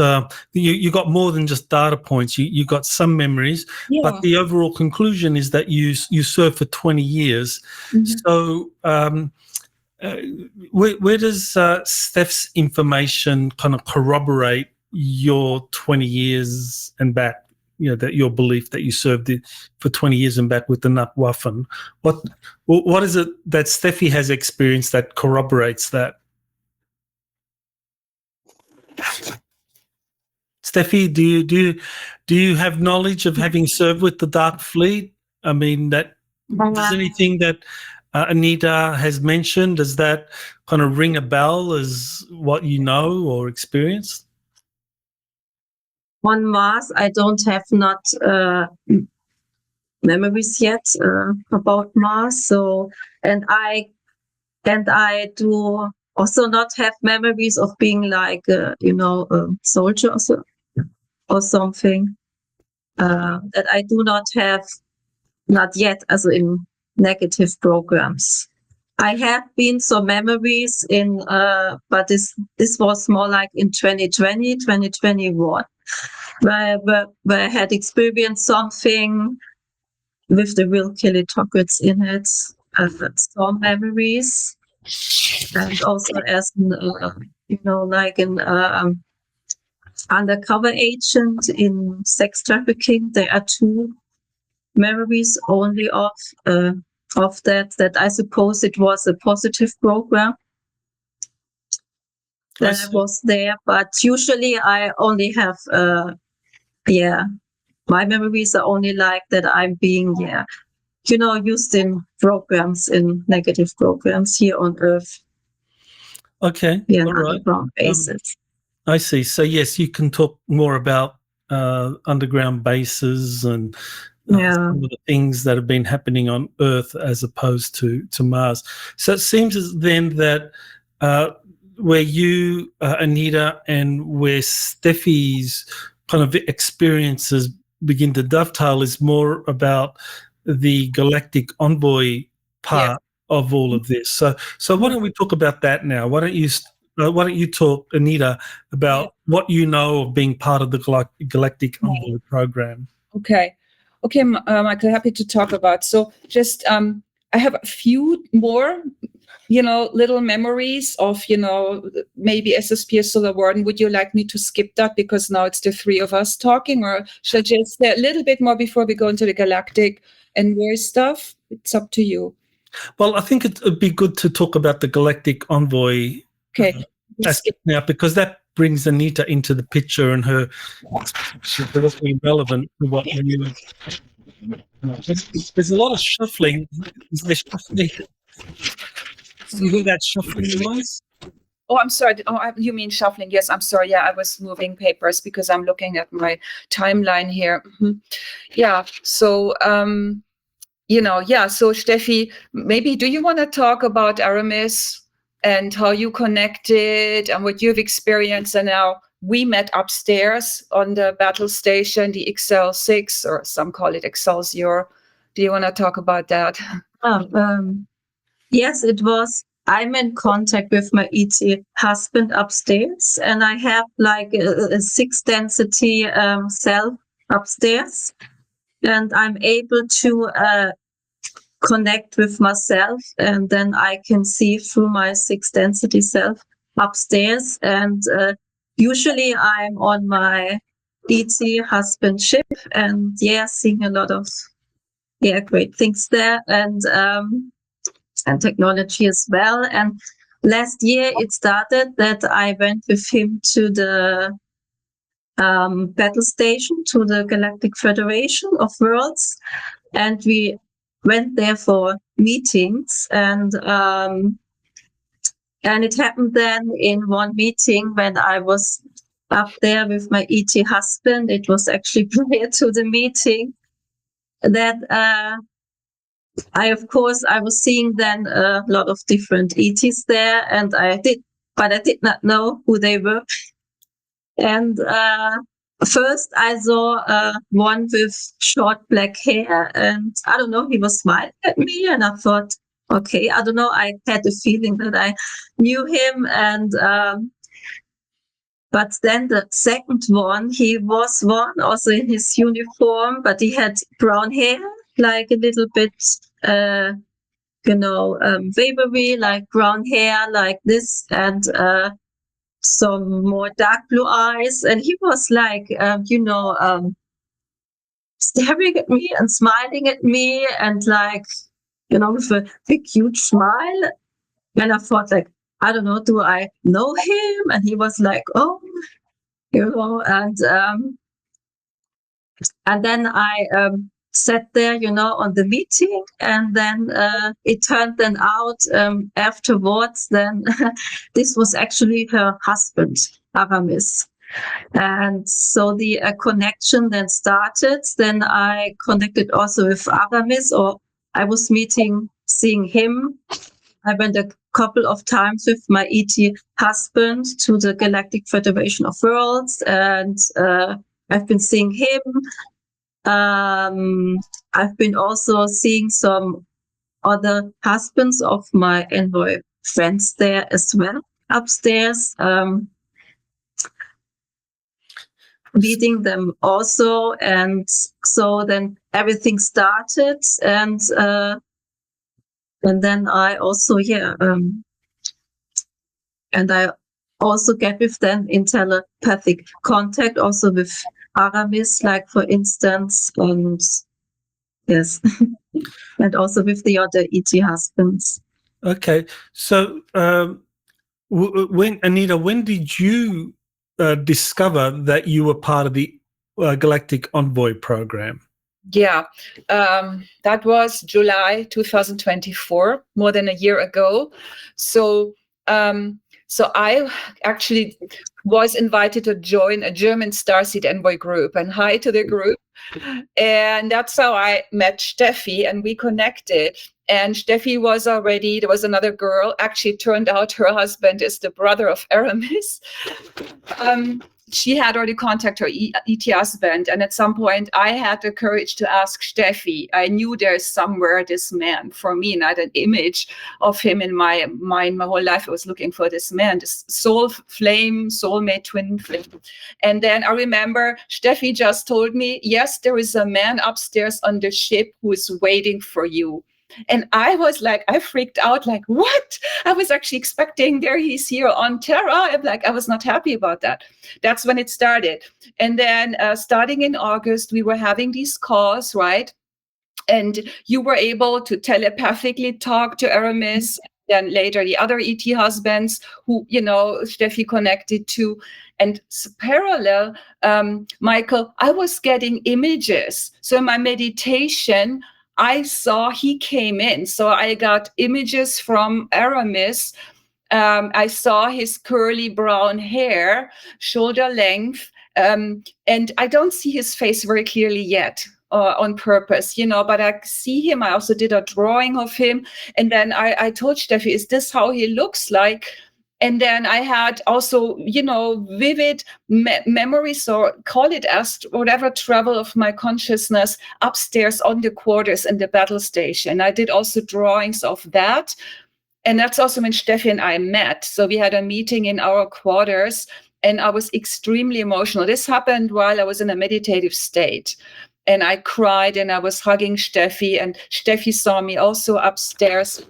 S1: you got more than just data points. You got some memories, but the overall conclusion is that you served for 20 years. So. Where does Steph's information kind of corroborate your 20 years and back? That your belief that you served for 20 years and back with the Nachtwaffen. What is it that Steffi has experienced that corroborates that? Steffi, do you have knowledge of having served with the Dark Fleet? I mean, that is anything that Anita has mentioned, does that kind of ring a bell as what you know or experienced?
S4: On Mars, I don't have not memories yet about Mars. So, and I do also not have memories of being like a soldier or something that I do not have, not yet, as in negative programs. I have been some memories in, but this was more like in 2020, 2021, where I had experienced something with the real kilitockets in it, some memories, and also as like an undercover agent in sex trafficking. There are 2 memories only of that I suppose it was a positive program that I was there, but usually I only have my memories are only like that I'm being used in programs, in negative programs here on Earth.
S1: Okay, all right.
S4: Underground bases.
S1: I see. So yes, you can talk more about underground bases and some of the things that have been happening on Earth as opposed to Mars. So it seems as then that where you, Anita, and where Steffi's kind of experiences begin to dovetail is more about the Galactic Envoy part of all of this. So why don't we talk about that now? Why don't you talk, Anita, about what you know of being part of the Galactic Envoy program?
S3: Okay. Okay, Michael, happy to talk about. So just, I have a few more, little memories of, maybe SSP or Solar Warden. Would you like me to skip that because now it's the three of us talking, or should I just say a little bit more before we go into the Galactic Envoy stuff? It's up to you.
S1: Well, I think it'd be good to talk about the Galactic Envoy now, because that brings Anita into the picture, and she's very relevant to what we. There's a lot of shuffling. Is there shuffling? You hear that shuffling noise?
S3: Oh, I'm sorry. You mean shuffling? Yes, I'm sorry. Yeah, I was moving papers because I'm looking at my timeline here. Mm-hmm. Yeah. So, So Steffi, maybe do you want to talk about Aramis and how you connected and what you've experienced? And now we met upstairs on the battle station, the XL6, or some call it Excelsior. Do you want to talk about that?
S4: Yes, it was. I'm in contact with my ET husband upstairs, and I have like a 6 density cell upstairs, and I'm able to connect with myself, and then I can see through my 6 density self upstairs. And usually I'm on my ET husband ship, and seeing a lot of great things there, and technology as well. And last year it started that I went with him to the battle station, to the Galactic Federation of Worlds, and we went there for meetings. And it happened then in one meeting when I was up there with my ET husband. It was actually prior to the meeting that I was seeing then a lot of different ETs there, and I did not know who they were. And first I saw one with short black hair, and I don't know, he was smiling at me, and I thought, okay, I don't know, I had a feeling that I knew him. And but then the second one, he was one also in his uniform, but he had brown hair, like a little bit, wavery, like brown hair, like this, and some more dark blue eyes. And he was like, staring at me and smiling at me, and like, with a big, huge smile. And I thought, like, I don't know, do I know him? And he was like, oh, and then I sat there, on the meeting, and then it turned then out afterwards, then this was actually her husband, Aramis. And so the connection then started. Then I connected also with Aramis, or I was seeing him. I went a couple of times with my ET husband to the Galactic Federation of Worlds, and I've been seeing him. I've been also seeing some other husbands of my envoy friends there as well, upstairs, meeting them also. And so then everything started, and then I also, and I also get with them in telepathic contact, also with Aramis, like for instance, and yes, and also with the other ET husbands.
S1: Okay, so Anita, when did you discover that you were part of the Galactic Envoy program?
S3: Yeah, that was July 2024, more than a year ago. So I actually was invited to join a German Starseed Envoy group, and hi to the group. And that's how I met Steffi, and we connected. And Steffi there was another girl. Actually, it turned out her husband is the brother of Aramis. she had already contacted her ET husband, and at some point I had the courage to ask Steffi. I knew there's somewhere this man for me, and I had an image of him in my mind my whole life. I was looking for this man, this soulmate twin flame. And then I remember Steffi just told me, yes, there is a man upstairs on the ship who is waiting for you. And I was like, I freaked out, like, what? I was actually expecting there he's here on Terra. I'm like, I was not happy about that. That's when it started. And then starting in August, we were having these calls, right? And you were able to telepathically talk to Aramis, then later the other ET husbands who, Steffi connected to. And parallel, Michael, I was getting images. So in my meditation, I saw he came in. So I got images from Aramis. I saw his curly brown hair, shoulder length, and I don't see his face very clearly yet on purpose, but I see him. I also did a drawing of him. And then I told Steffi, is this how he looks like? And then I had also, vivid memories, or call it as whatever travel of my consciousness upstairs on the quarters in the battle station. I did also drawings of that. And that's also when Steffi and I met. So we had a meeting in our quarters, and I was extremely emotional. This happened while I was in a meditative state. And I cried, and I was hugging Steffi, and Steffi saw me also upstairs.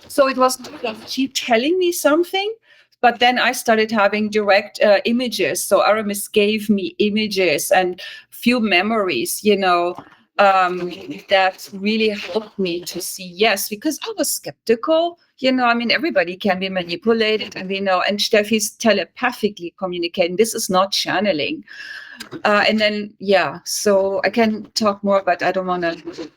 S3: So it was she telling me something, but then I started having direct images. So Aramis gave me images and few memories, that really helped me to see, yes, because I was skeptical. Everybody can be manipulated, and and Steffi's telepathically communicating. This is not channeling. And then, so I can talk more, but I don't want to.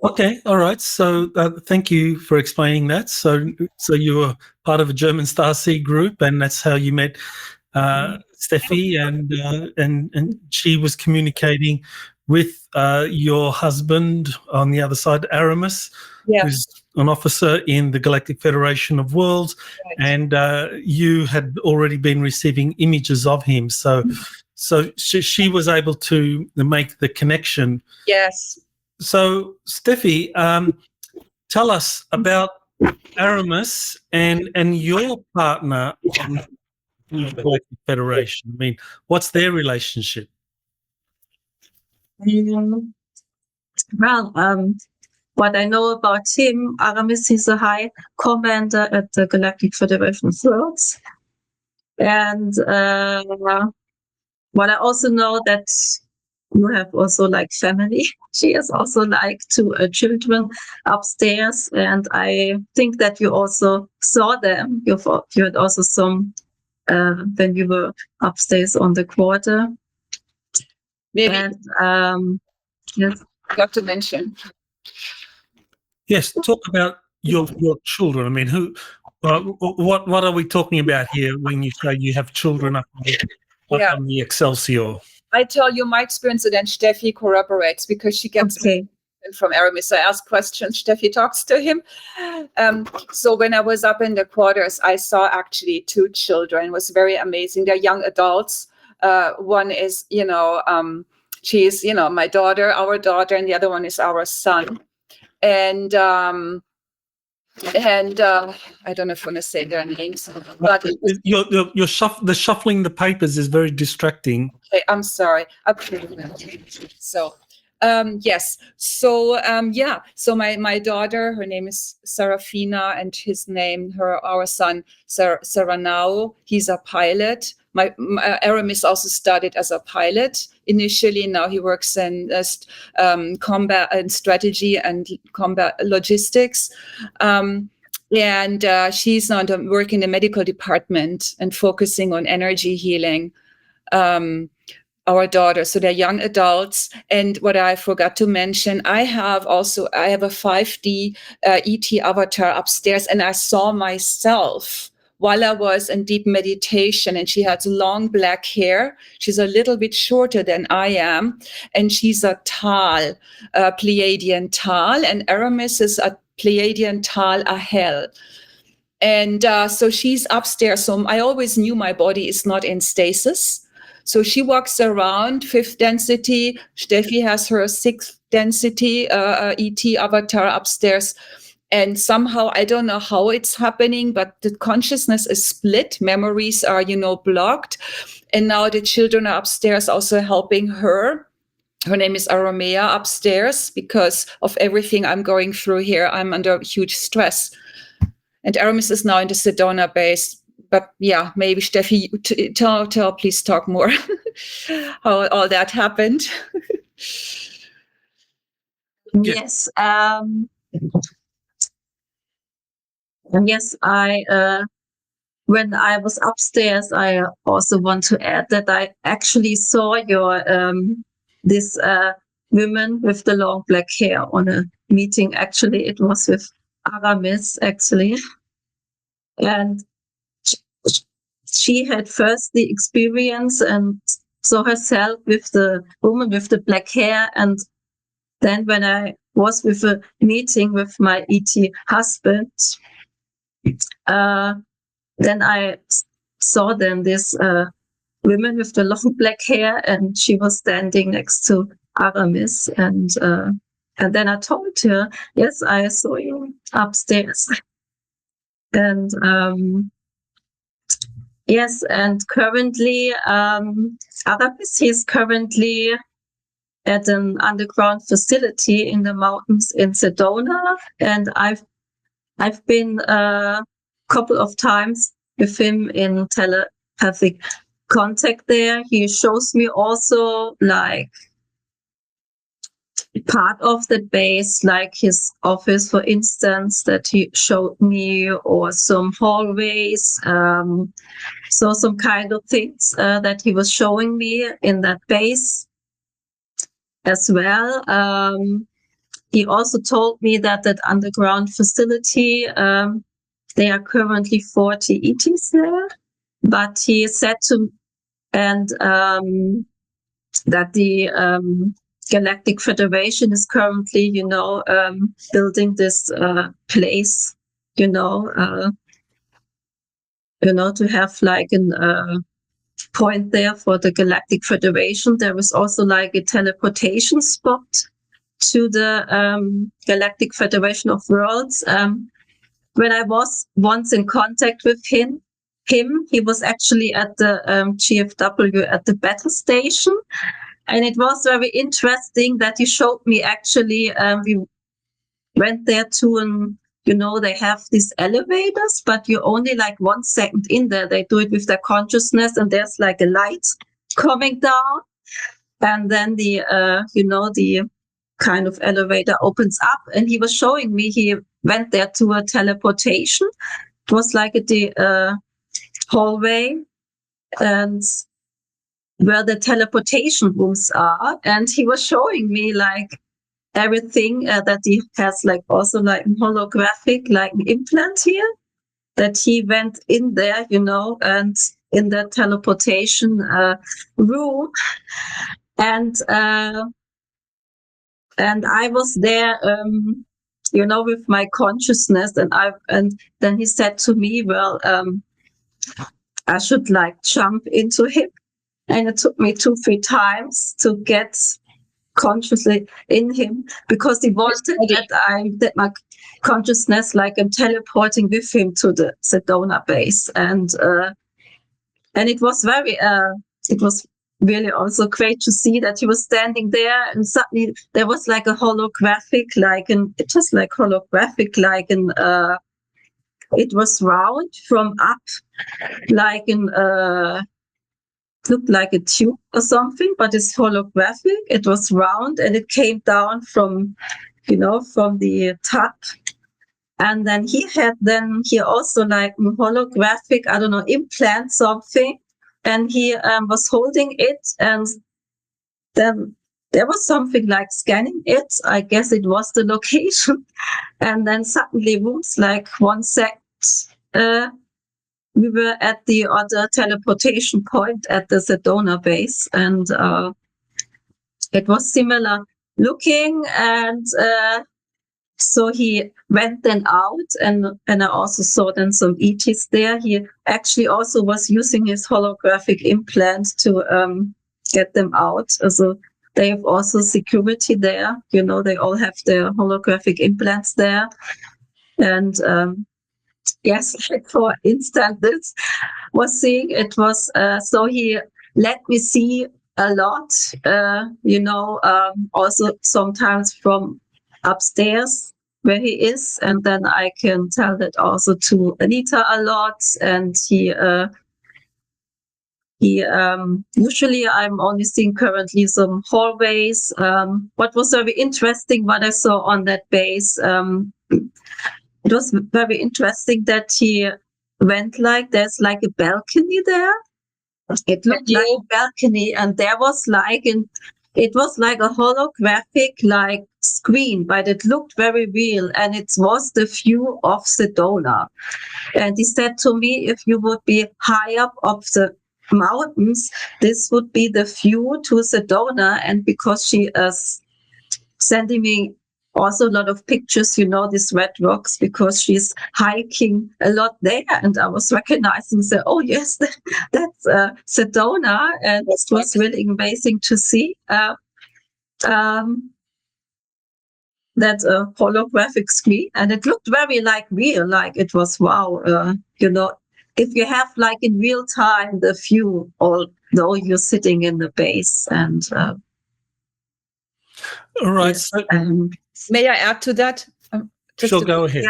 S1: Okay, all right. So thank you for explaining that. So you were part of a German Starseed group, and that's how you met Steffi, and she was communicating with your husband on the other side, Aramis, who's an officer in the Galactic Federation of Worlds, right. And you had already been receiving images of him. So she was able to make the connection.
S3: Yes.
S1: So, Steffi, tell us about Aramis and your partner in the Galactic Federation. I mean, what's their relationship?
S4: What I know about him, Aramis is a high commander at the Galactic Federation of Worlds. And what I also know that you have also like family. She has also like two children upstairs, and I think that you also saw them. You had also some when you were upstairs on the quarter.
S3: Maybe.
S4: And yes,
S3: got to mention.
S1: Yes, talk about your children. I mean, who? What are we talking about here when you say you have children up on the Excelsior? I
S3: tell you my experience, and then Steffi corroborates because she gets from Aramis. I ask questions, Steffi talks to him. So when I was up in the quarters, I saw actually two children. It was very amazing. They're young adults. One is, she's, my daughter, our daughter, and the other one is our son. And I don't know if I want to say their names, but
S1: the shuffling the papers is very distracting.
S3: Okay, I'm sorry. So, yes. So, So my daughter, her name is Serafina, and our son, Saranao. He's a pilot. My Aramis also started as a pilot initially. Now he works in combat and strategy and combat logistics. And she's now working in the medical department and focusing on energy healing. Our daughter, so they're young adults. And what I forgot to mention, I have a 5D ET avatar upstairs, and I saw myself while I was in deep meditation, and she has long black hair. She's a little bit shorter than I am, and she's a Tal, Pleiadian Tal, and Aramis is a Pleiadian Tal Ahel. And so she's upstairs. So I always knew my body is not in stasis. So she walks around 5th density. Steffi has her 6th density ET avatar upstairs. And somehow, I don't know how it's happening, but the consciousness is split. Memories are, blocked. And now the children are upstairs also helping her. Her name is Aramea upstairs because of everything I'm going through here. I'm under huge stress. And Aramis is now in the Sedona base. But yeah, maybe Steffi, please talk more how all that happened.
S4: Yes. Yes, when I was upstairs, I also want to add that I actually saw your this woman with the long black hair on a meeting. Actually, it was with Aramis, actually. And she had first the experience and saw herself with the woman with the black hair. And then when I was with a meeting with my ET husband, then I saw then this woman with the long black hair, and she was standing next to Aramis. And then I told her, yes, I saw you upstairs. And yes, and currently, Aramis, he's currently at an underground facility in the mountains in Sedona, and I've been a couple of times with him in telepathic contact there. He shows me also like part of the base, like his office, for instance, that he showed me, or some hallways. So some kind of things that he was showing me in that base as well. He also told me that underground facility, there are currently 40 ETs there, but he said to, and that the Galactic Federation is currently, building this place, to have like a point there for the Galactic Federation. There was also like a teleportation spot to the Galactic Federation of Worlds. When I was once in contact with him, he was actually at the GFW at the battle station. And it was very interesting that he showed me actually, we went there to they have these elevators, but you're only like 1 second in there. They do it with their consciousness, and there's like a light coming down. And then the kind of elevator opens up, and he was showing me, he went there to a teleportation. It was like the hallway, and where the teleportation rooms are. And he was showing me like everything that he has, like also like holographic, like an implant here, that he went in there, and in the teleportation room. And I was there, with my consciousness, and then he said to me, well, I should like jump into him. And it took me 2-3 times to get consciously in him, because he wanted that my consciousness, like I'm teleporting with him to the Sedona base. And it was it was really also great to see that he was standing there, and suddenly there was like a holographic, it was round from up, like looked like a tube or something, but it's holographic. It was round, and it came down from the top. And then he also like a holographic, I don't know, implant something, and he was holding it, and then there was something like scanning it. I guess it was the location. And then suddenly, whoops, like 1 second, we were at the other teleportation point at the Sedona base, and it was similar looking. And So he went then out, and I also saw then some ETs there. He actually also was using his holographic implant to get them out. So they have also security there. You know, they all have their holographic implants there. And yes, like for instance, this was seeing it was so he let me see a lot. Also sometimes from upstairs where he is, and then I can tell that also to Anita a lot. And he usually I'm only seeing currently some hallways. What was very interesting, what I saw on that base, it was very interesting that he went like there's like a balcony there. It looked like a balcony, and there was it was like a holographic like screen, but it looked very real, and it was the view of Sedona. And he said to me, if you would be high up of the mountains, this would be the view to Sedona. And because she is sending me also a lot of pictures, these red rocks, because she's hiking a lot there. And I was recognizing, oh yes, that's Sedona. And it was really amazing to see that holographic screen. And it looked very like real, like it was, wow, if you have like in real time the view, although you're sitting in the base. And
S1: all right.
S3: Yes. May I add to that?
S1: Sure, go ahead.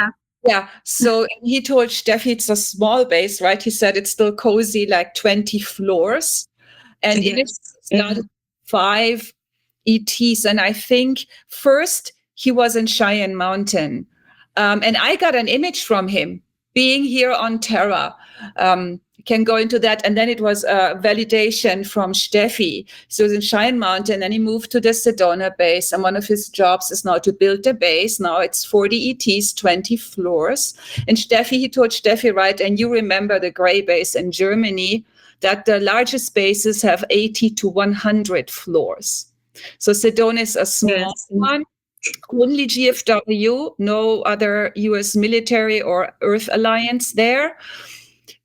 S3: Yeah. So he told Steffi it's a small base, right? He said it's still cozy, like 20 floors. And it started 5 ETs. And I think first he was in Cheyenne Mountain. And I got an image from him being here on Terra. Can go into that. And then it was a validation from Steffi. So he was in Cheyenne Mountain, and he moved to the Sedona base. And one of his jobs is now to build the base. Now it's 40 ETs, 20 floors. And he told Steffi, right, and you remember the gray base in Germany, that the largest bases have 80 to 100 floors. So Sedona is a small one. Only GFW, no other US military or Earth Alliance there.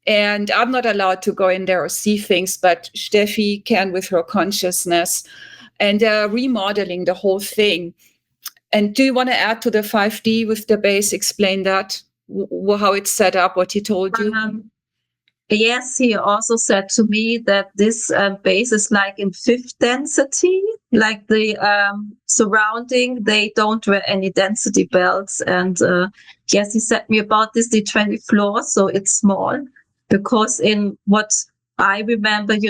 S3: And I'm not allowed to go in there or see things, but Steffi can with her consciousness, and remodeling the whole thing. And do you want to add to the 5D with the base, explain that, how it's set up, what he told you?
S4: Yes, he also said to me that this base is like in 5th density, like the surrounding, they don't wear any density belts. And yes, he said me about this, the 20 floors, so it's small. Because in what I remember, I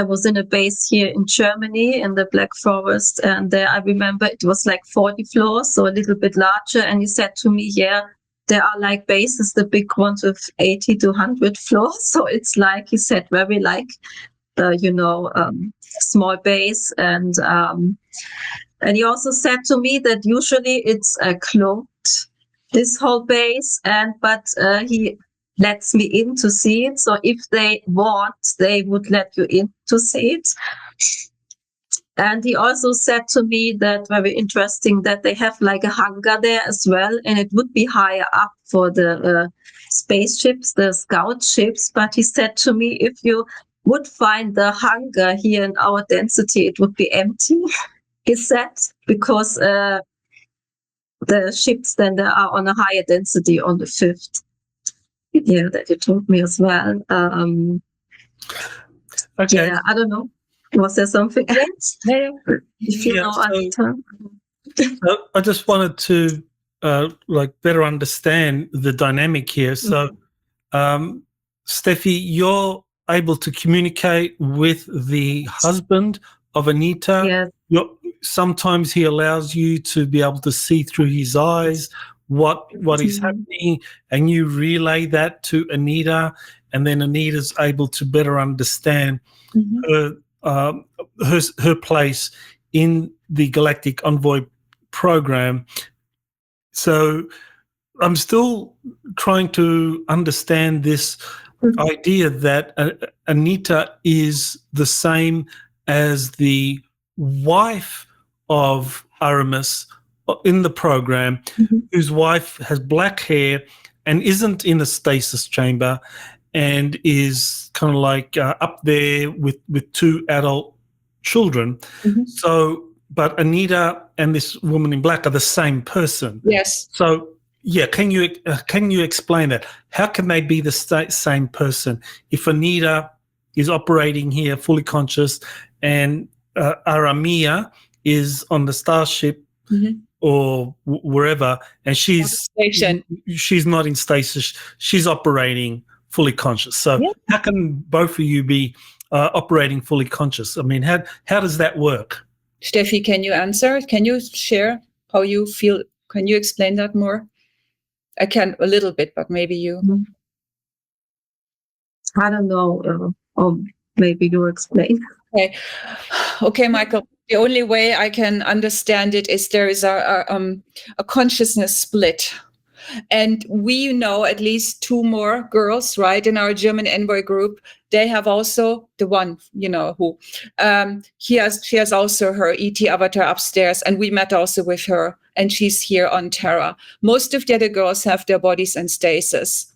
S4: was in a base here in Germany in the Black Forest, and there I remember it was like 40 floors, so a little bit larger. And he said to me, there are like bases, the big ones with 80 to 100 floors. So it's like, he said, very like, small base. And he also said to me that usually it's cloaked, this whole base, but he lets me in to see it. So if they want, they would let you in to see it. And he also said to me that very interesting that they have like a hangar there as well, and it would be higher up for the spaceships, the scout ships. But he said to me, if you would find the hangar here in our density, it would be empty. He said, because the ships then they are on a higher density on the 5th. Yeah, that you told me as well.
S1: Okay.
S4: Yeah, I don't know. Was there something else? If you know, Anita.
S1: I just wanted to better understand the dynamic here. So, Steffi, you're able to communicate with the husband of Anita.
S4: Yes.
S1: Sometimes he allows you to be able to see through his eyes what is happening, and you relay that to Anita, and then Anita's able to better understand her place in the Galactic Envoy program. So I'm still trying to understand this idea that Anita is the same as the wife of Aramis in the program whose wife has black hair and isn't in a stasis chamber and is kind of like up there with two adult children. So, but Anita and this woman in black are the same person.
S3: Yes.
S1: So, yeah, can you explain that? How can they be the same person if Anita is operating here fully conscious and Aramea is on the starship or wherever, and she's not in stasis, she's operating fully conscious. So how can both of you be operating fully conscious? I mean, how does that work?
S3: Steffi, can you answer? Can you share how you feel? Can you explain that more? I can a little bit, but maybe you.
S4: I don't know. Or maybe you explain.
S3: Okay, Michael. The only way I can understand it is there is a consciousness split. And we know at least two more girls, right, in our German envoy group. They have also the one, who she has also her ET avatar upstairs, and we met also with her, and she's here on Terra. Most of the other girls have their bodies in stasis.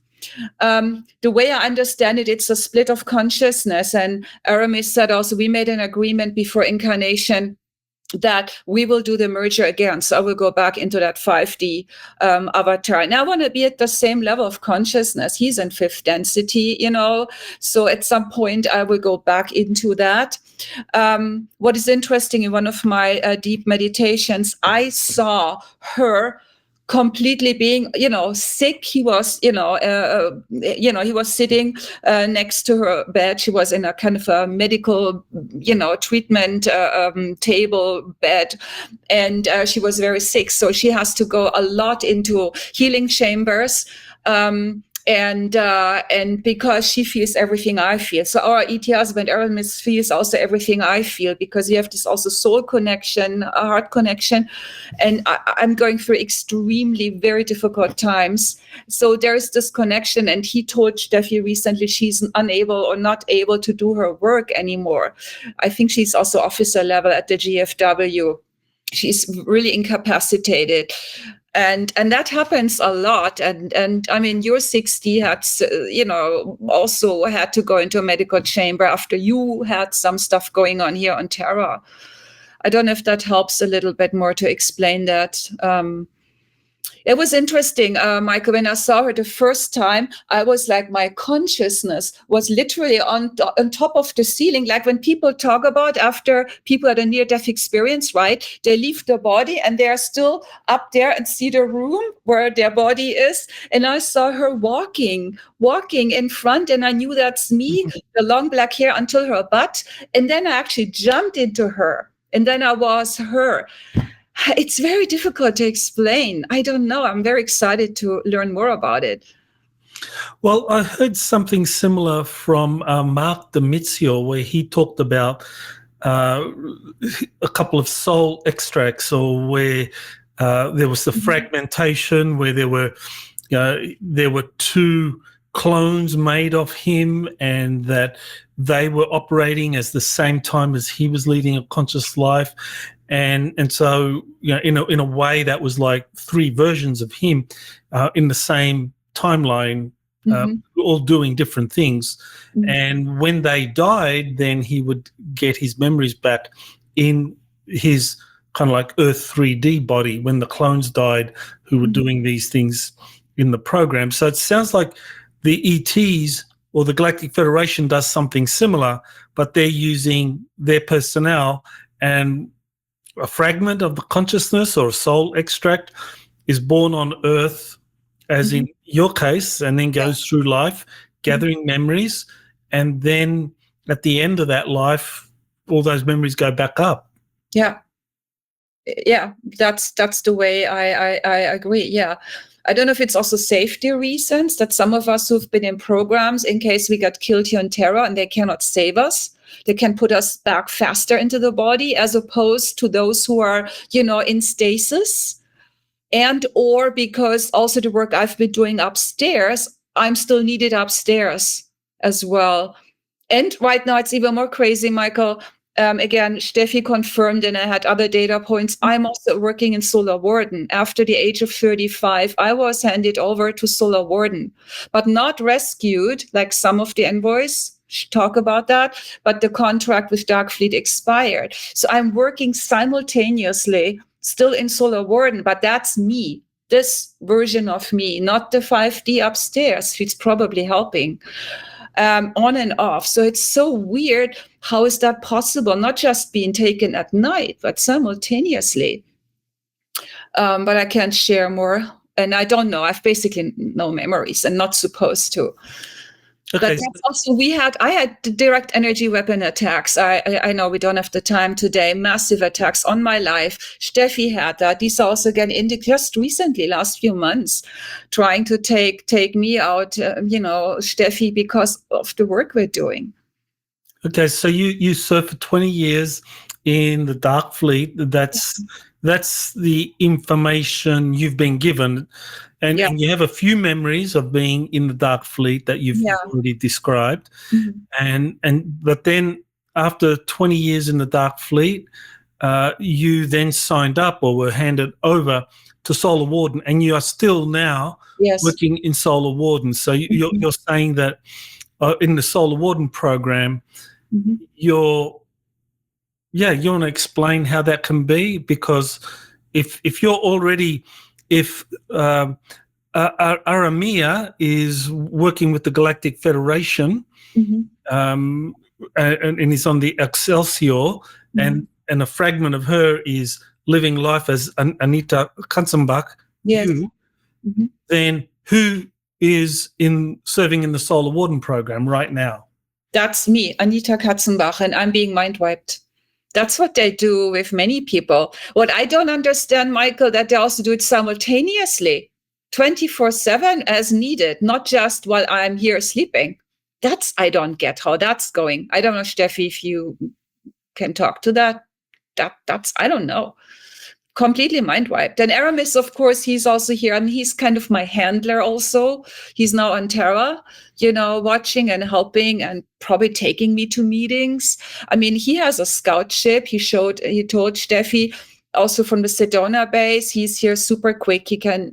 S3: The way I understand it, it's a split of consciousness. And Aramis said also, we made an agreement before incarnation that we will do the merger again. So I will go back into that 5D avatar. And I want to be at the same level of consciousness. He's in fifth density, So at some point I will go back into that. What is interesting, in one of my deep meditations, I saw her completely being, sick. He was, he was sitting next to her bed. She was in a kind of a medical, treatment table bed, and she was very sick. So she has to go a lot into healing chambers. And because she feels everything I feel. So our ET husband, Aramis, feels also everything I feel, because you have this also soul connection, a heart connection. And I'm going through extremely, very difficult times. So there's this connection. And he told Steffi recently she's unable or not able to do her work anymore. I think she's also officer level at the GFW. She's really incapacitated. And that happens a lot. And I mean, your 60 had, also had to go into a medical chamber after you had some stuff going on here on Terra. I don't know if that helps a little bit more to explain that. It was interesting, Michael, when I saw her the first time, I was like, my consciousness was literally on top of the ceiling. Like when people talk about after people had a near-death experience, right? They leave the body and they are still up there and see the room where their body is. And I saw her walking in front, and I knew that's me, the long black hair until her butt. And then I actually jumped into her, and then I was her. It's very difficult to explain. I don't know. I'm very excited to learn more about it.
S1: Well, I heard something similar from Mark Demizio, where he talked about a couple of soul extracts, or where there was the fragmentation, where there were two clones made of him, and that they were operating at the same time as he was leading a conscious life. And so, in a way, that was like three versions of him in the same timeline, all doing different things. And when they died, then he would get his memories back in his kind of like Earth 3D body when the clones died, who were doing these things in the program. So it sounds like the ETs or the Galactic Federation does something similar, but they're using their personnel, and a fragment of the consciousness or a soul extract is born on Earth, as in your case, and then goes through life, gathering memories, and then at the end of that life, all those memories go back up.
S3: Yeah, that's the way I agree. Yeah. I don't know if it's also safety reasons that some of us who've been in programs, in case we got killed here on Terra and they cannot save us, they can put us back faster into the body, as opposed to those who are, in stasis. And or because also the work I've been doing upstairs, I'm still needed upstairs as well. And right now it's even more crazy, Michael. again, Steffi confirmed, and I had other data points. I'm also working in Solar Warden. After the age of 35, I was handed over to Solar Warden, but not rescued like some of the envoys talk about that, but the contract with Darkfleet expired. So I'm working simultaneously still in Solar Warden, but that's me, this version of me, not the 5D upstairs, who's probably helping. On and off. So it's so weird. How is that possible? Not just being taken at night, but simultaneously. But I can't share more. And I don't know. I've basically no memories and not supposed to.
S1: Okay.
S3: But that's also, I had direct energy weapon attacks. I know we don't have the time today. Massive attacks on my life. Steffi had that. These are also again just recently, last few months, trying to take me out. Steffi, because of the work we're doing.
S1: Okay, so you served for 20 years in the Dark Fleet. That's the information you've been given. And you have a few memories of being in the Dark Fleet that you've already described. Mm-hmm. But then after 20 years in the Dark Fleet, you then signed up or were handed over to Solar Warden, and you are still now working in Solar Warden. So you're saying that in the Solar Warden program, mm-hmm. you want to explain how that can be? Because if you're already, Aramea is working with the Galactic Federation, mm-hmm. And is on the Excelsior, mm-hmm. and a fragment of her is living life as Anita Katzenbach. Yes. Mm-hmm. Then who is serving in the Solar Warden program right now?
S3: That's me, Anita Katzenbach, and I'm being mind wiped. That's what they do with many people. What I don't understand, Michael, that they also do it simultaneously, 24/7 as needed, not just while I'm here sleeping. I don't get how that's going. I don't know, Steffi, if you can talk to that. That's I don't know. Completely mind wiped. And Aramis, of course, he's also here. I mean, he's kind of my handler also. He's now on Terra, watching and helping and probably taking me to meetings. I mean, he has a scout ship. He told Steffi, also from the Sedona base, he's here super quick. He can,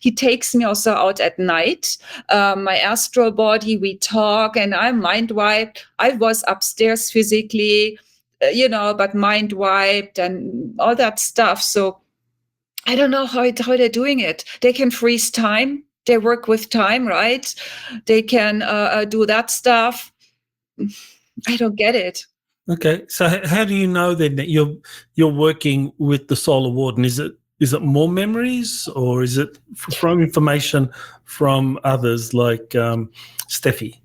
S3: he takes me also out at night. My astral body, we talk, and I'm mind wiped. I was upstairs physically, but mind wiped and all that stuff. So I don't know how they're doing it. They can freeze time. They work with time, right? They can do that stuff. I don't get it.
S1: Okay, so how do you know then that you're working with the Solar Warden? Is it more memories, or is it from information from others like Steffi?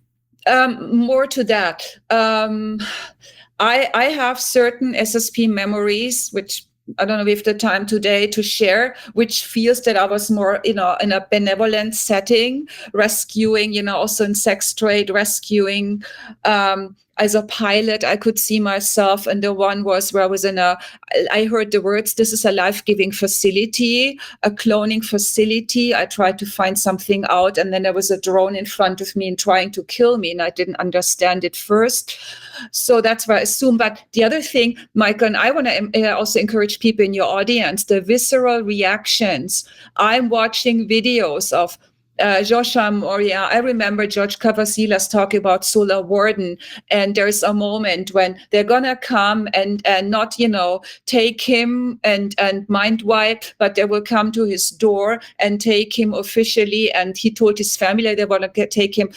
S3: More to that. I have certain SSP memories, which I don't know if we have the time today to share, which feels that I was more, in a benevolent setting, rescuing, also in sex trade, rescuing. As a pilot, I could see myself, and the one was where I was I heard the words, this is a life-giving facility, a cloning facility. I tried to find something out, and then there was a drone in front of me and trying to kill me, and I didn't understand it first. So that's what I assume. But the other thing, Michael, and I want to also encourage people in your audience, the visceral reactions. I'm watching videos of Joshua Moria. I remember George Cavasilas talking about Solar Warden, and there's a moment when they're gonna come and not take him and mind wipe, but they will come to his door and take him officially. And he told his family they want to take him.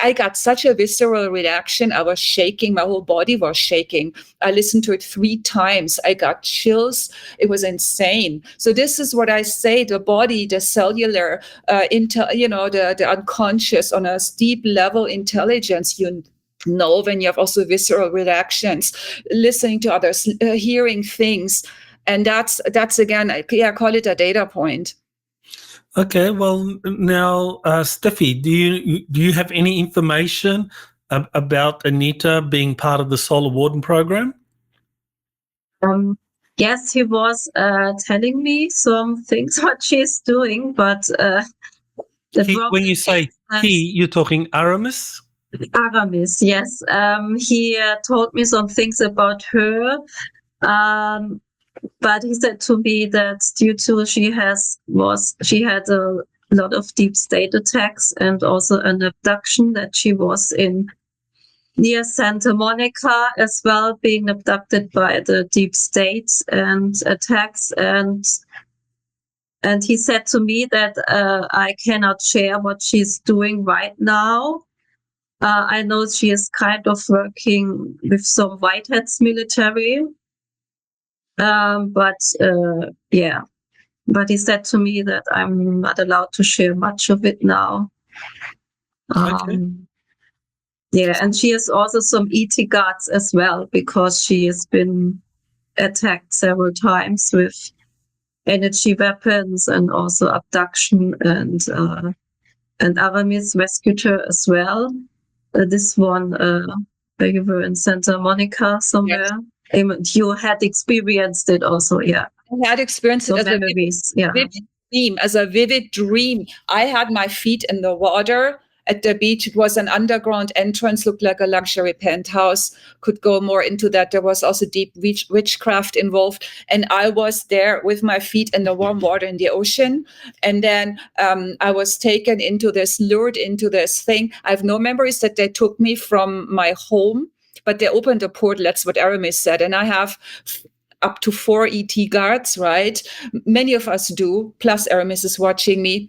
S3: I got such a visceral reaction. I was shaking. My whole body was shaking. I listened to it 3 times. I got chills. It was insane. So this is what I say: the body, the cellular, the unconscious, on a deep level intelligence, when you have also visceral reactions, listening to others, hearing things, and that's again, I call it a data point.
S1: Okay, well now, Steffi, do you have any information about Anita being part of the Solar Warden program?
S4: Yes, he was telling me some things what she's doing, but
S1: when you say he, you're talking Aramis?
S4: Aramis, yes. He told me some things about her, but he said to me that due to she had a lot of deep state attacks and also an abduction, that she was in near Santa Monica as well, being abducted by the deep state and attacks. And he said to me that I cannot share what she's doing right now. I know she is kind of working with some Whitehead's military. But he said to me that I'm not allowed to share much of it now.
S1: Okay.
S4: Yeah, and she has also some ET guards as well, because she has been attacked several times with energy weapons and also abduction, and Aramis rescued her as well. This one, where you were in Santa Monica somewhere. Yes. You had experienced it also, yeah.
S3: I had experienced it as a vivid dream. I had my feet in the water at the beach. It was an underground entrance, looked like a luxury penthouse. Could go more into that. There was also deep witchcraft involved. And I was there with my feet in the warm water in the ocean. And then I was lured into this thing. I have no memories that they took me from my home, but they opened a portal. That's what Aramis said. And I have up to 4 ET guards, right? Many of us do. Plus Aramis is watching me.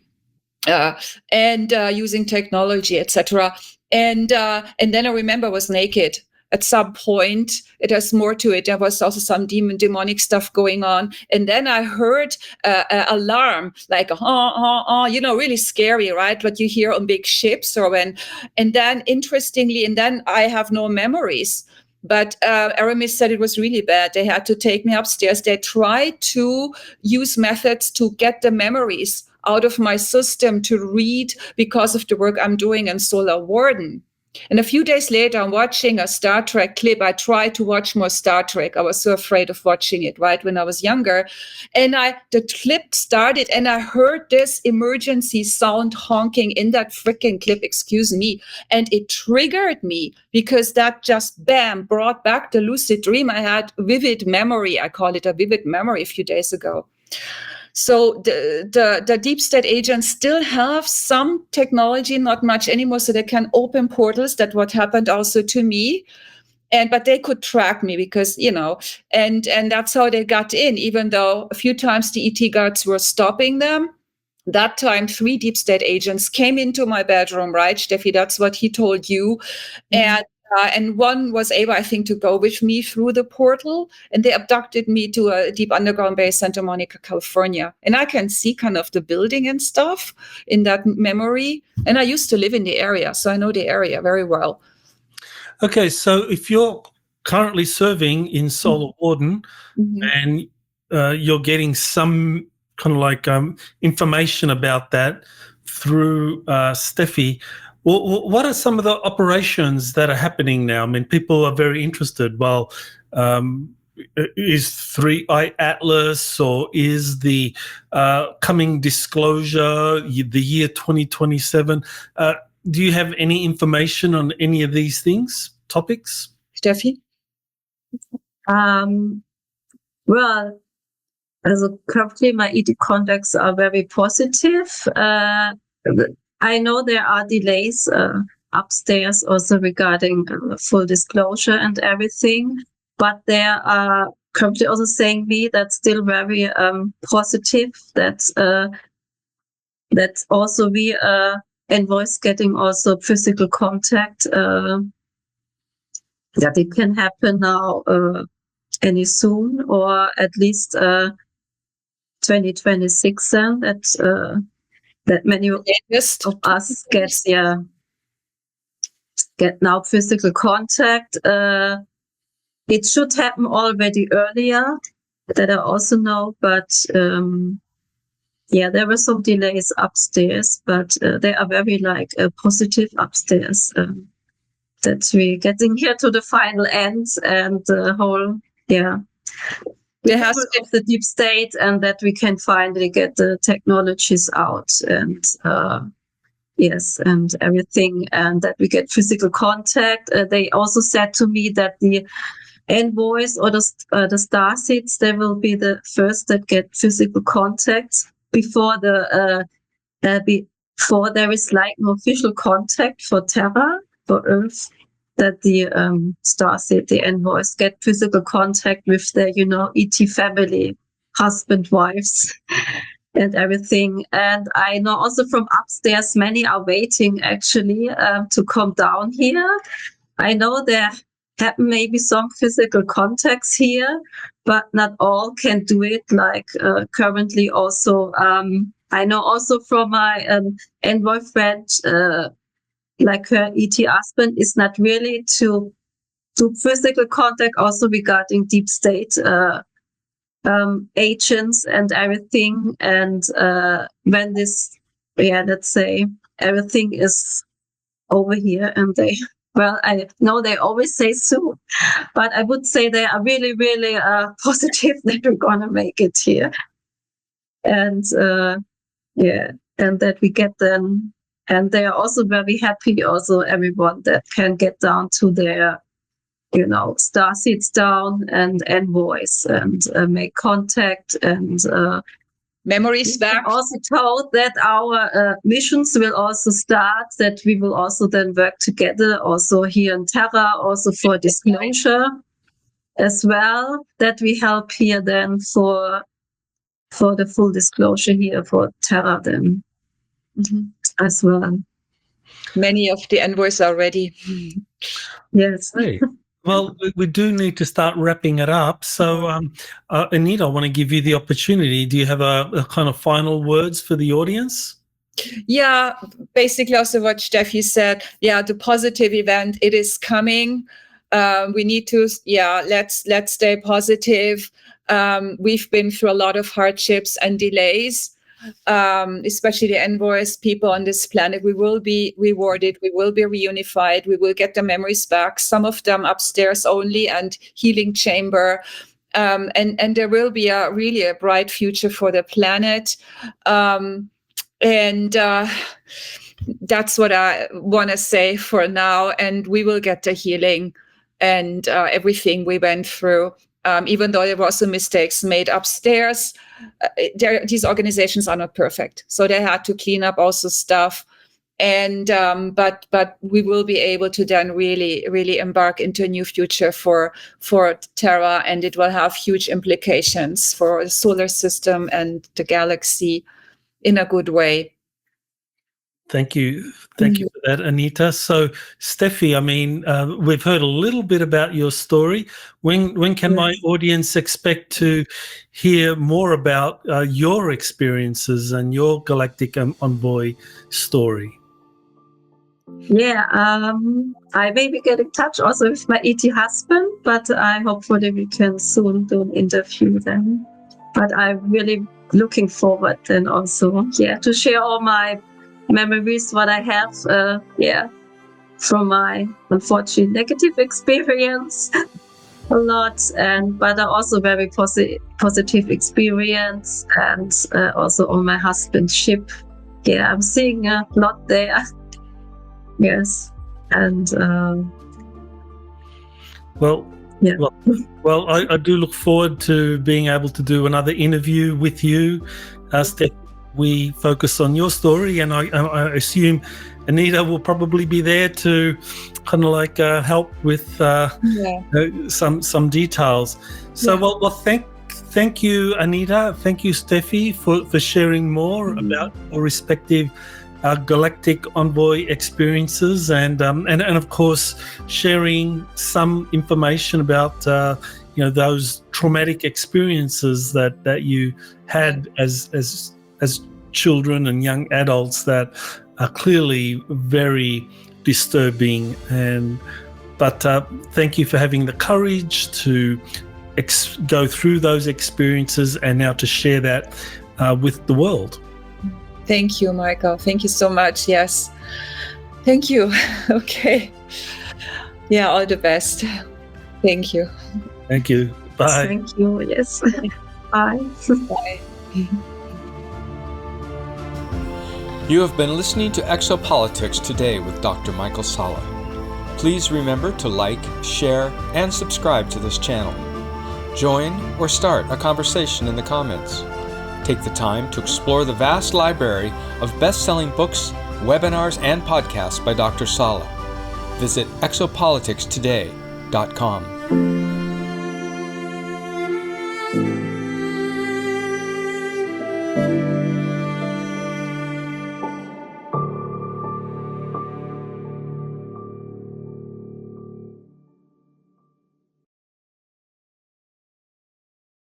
S3: And using technology, etc. And then I remember I was naked at some point. It has more to it. There was also some demonic stuff going on. And then I heard an alarm, like, really scary, right? What you hear on big ships and then interestingly, and then I have no memories. But Aramis said it was really bad. They had to take me upstairs. They tried to use methods to get the memories out of my system to read because of the work I'm doing in Solar Warden. And a few days later, I'm watching a Star Trek clip. I tried to watch more Star Trek. I was so afraid of watching it, right, when I was younger. And the clip started, and I heard this emergency sound honking in that freaking clip, excuse me. And it triggered me because that just, bam, brought back the lucid dream. I had vivid memory. I call it a vivid memory a few days ago. So the deep state agents still have some technology, not much anymore, so they can open portals. That's what happened also to me. But they could track me because, and that's how they got in, even though a few times the ET guards were stopping them. That time, 3 deep state agents came into my bedroom, right, Steffi? That's what he told you. Mm-hmm. And one was able, I think, to go with me through the portal, and they abducted me to a deep underground base, Santa Monica, California. And I can see kind of the building and stuff in that memory. And I used to live in the area, so I know the area very well.
S1: Okay, so if you're currently serving in Solar Warden, mm-hmm. and you're getting some kind of like information about that through Steffi, what are some of the operations that are happening now? I mean, people are very interested. Well, is 3i Atlas, or is the coming disclosure the year 2027? Do you have any information on any of these topics?
S3: Steffi?
S4: Well, currently my ED contacts are very positive. I know there are delays upstairs also regarding full disclosure and everything, but they are currently also saying me that's still very positive. That also we envoys getting also physical contact. That it can happen now any soon, or at least 2026. Then that many of us get now physical contact. It should happen already earlier, that I also know, but there were some delays upstairs, but they are very positive upstairs, that we're getting here to the final end, and the whole of the deep state, and that we can finally get the technologies out, and yes, and everything, and that we get physical contact. They also said to me that the envoys or the star seeds, they will be the first that get physical contact before before there is like an official contact for Terra, for Earth, that the star seed, the envoys, get physical contact with their, ET family, husband, wives, and everything. And I know also from upstairs, many are waiting actually to come down here. I know there happen maybe some physical contacts here, but not all can do it. Like currently also, I know also from my envoy friend, like her ET husband is not really to do physical contact also regarding deep state agents and everything. And when this, let's say everything is over here and I know they always say soon, but I would say they are really, really positive that we're going to make it here. And and that we get them. And they are also very happy, also everyone that can get down to their, star seeds down and envoys and make contact and
S3: memories back.
S4: Also told that our missions will also start, that we will also then work together also here in Terra, also for disclosure as well, that we help here then for the full disclosure here for Terra then as well.
S3: Many of the envoys are ready.
S4: Yes.
S1: Hey. Well, we do need to start wrapping it up. So, Anita, I want to give you the opportunity. Do you have a kind of final words for the audience?
S3: Yeah, basically also what Steffi said. Yeah, the positive event, it is coming. We need to, let's stay positive. We've been through a lot of hardships and delays, especially the envoys, people on this planet. We will be rewarded. We will be reunified. We will get the memories back. Some of them upstairs only and healing chamber. And there will be really a bright future for the planet. And that's what I want to say for now. And we will get the healing and everything we went through. Even though there were some mistakes made upstairs, these organizations are not perfect. So they had to clean up also stuff. And but we will be able to then really, really embark into a new future for Terra, and it will have huge implications for the solar system and the galaxy in a good way.
S1: Thank you. Thank you for that, Anita. So, Steffi, I mean, we've heard a little bit about your story. When can my audience expect to hear more about your experiences and your Galactic Envoy story?
S4: Yeah, I maybe get in touch also with my ET husband, but I hopefully we can soon do an interview then. But I'm really looking forward then also, to share all my memories, what I have, from my unfortunate negative experience a lot, but also very positive experience, and also on my husband's ship. Yeah, I'm seeing a lot there. Yes, and
S1: Well, I do look forward to being able to do another interview with you, Steph. We focus on your story, and I assume Anita will probably be there to kind of like help with some details. So, well, thank you, Anita. Thank you, Steffi, for sharing more about your respective Galactic Envoy experiences, and of course sharing some information about those traumatic experiences that you had as children and young adults that are clearly very disturbing. But thank you for having the courage to go through those experiences and now to share that with the world.
S3: Thank you, Michael. Thank you so much. Yes. Thank you. Okay. Yeah, all the best. Thank you.
S1: Thank you. Bye.
S4: Thank you. Yes. Bye.
S3: Bye.
S2: You have been listening to Exopolitics Today with Dr. Michael Salla. Please remember to like, share, and subscribe to this channel. Join or start a conversation in the comments. Take the time to explore the vast library of best-selling books, webinars, and podcasts by Dr. Salla. Visit exopoliticstoday.com.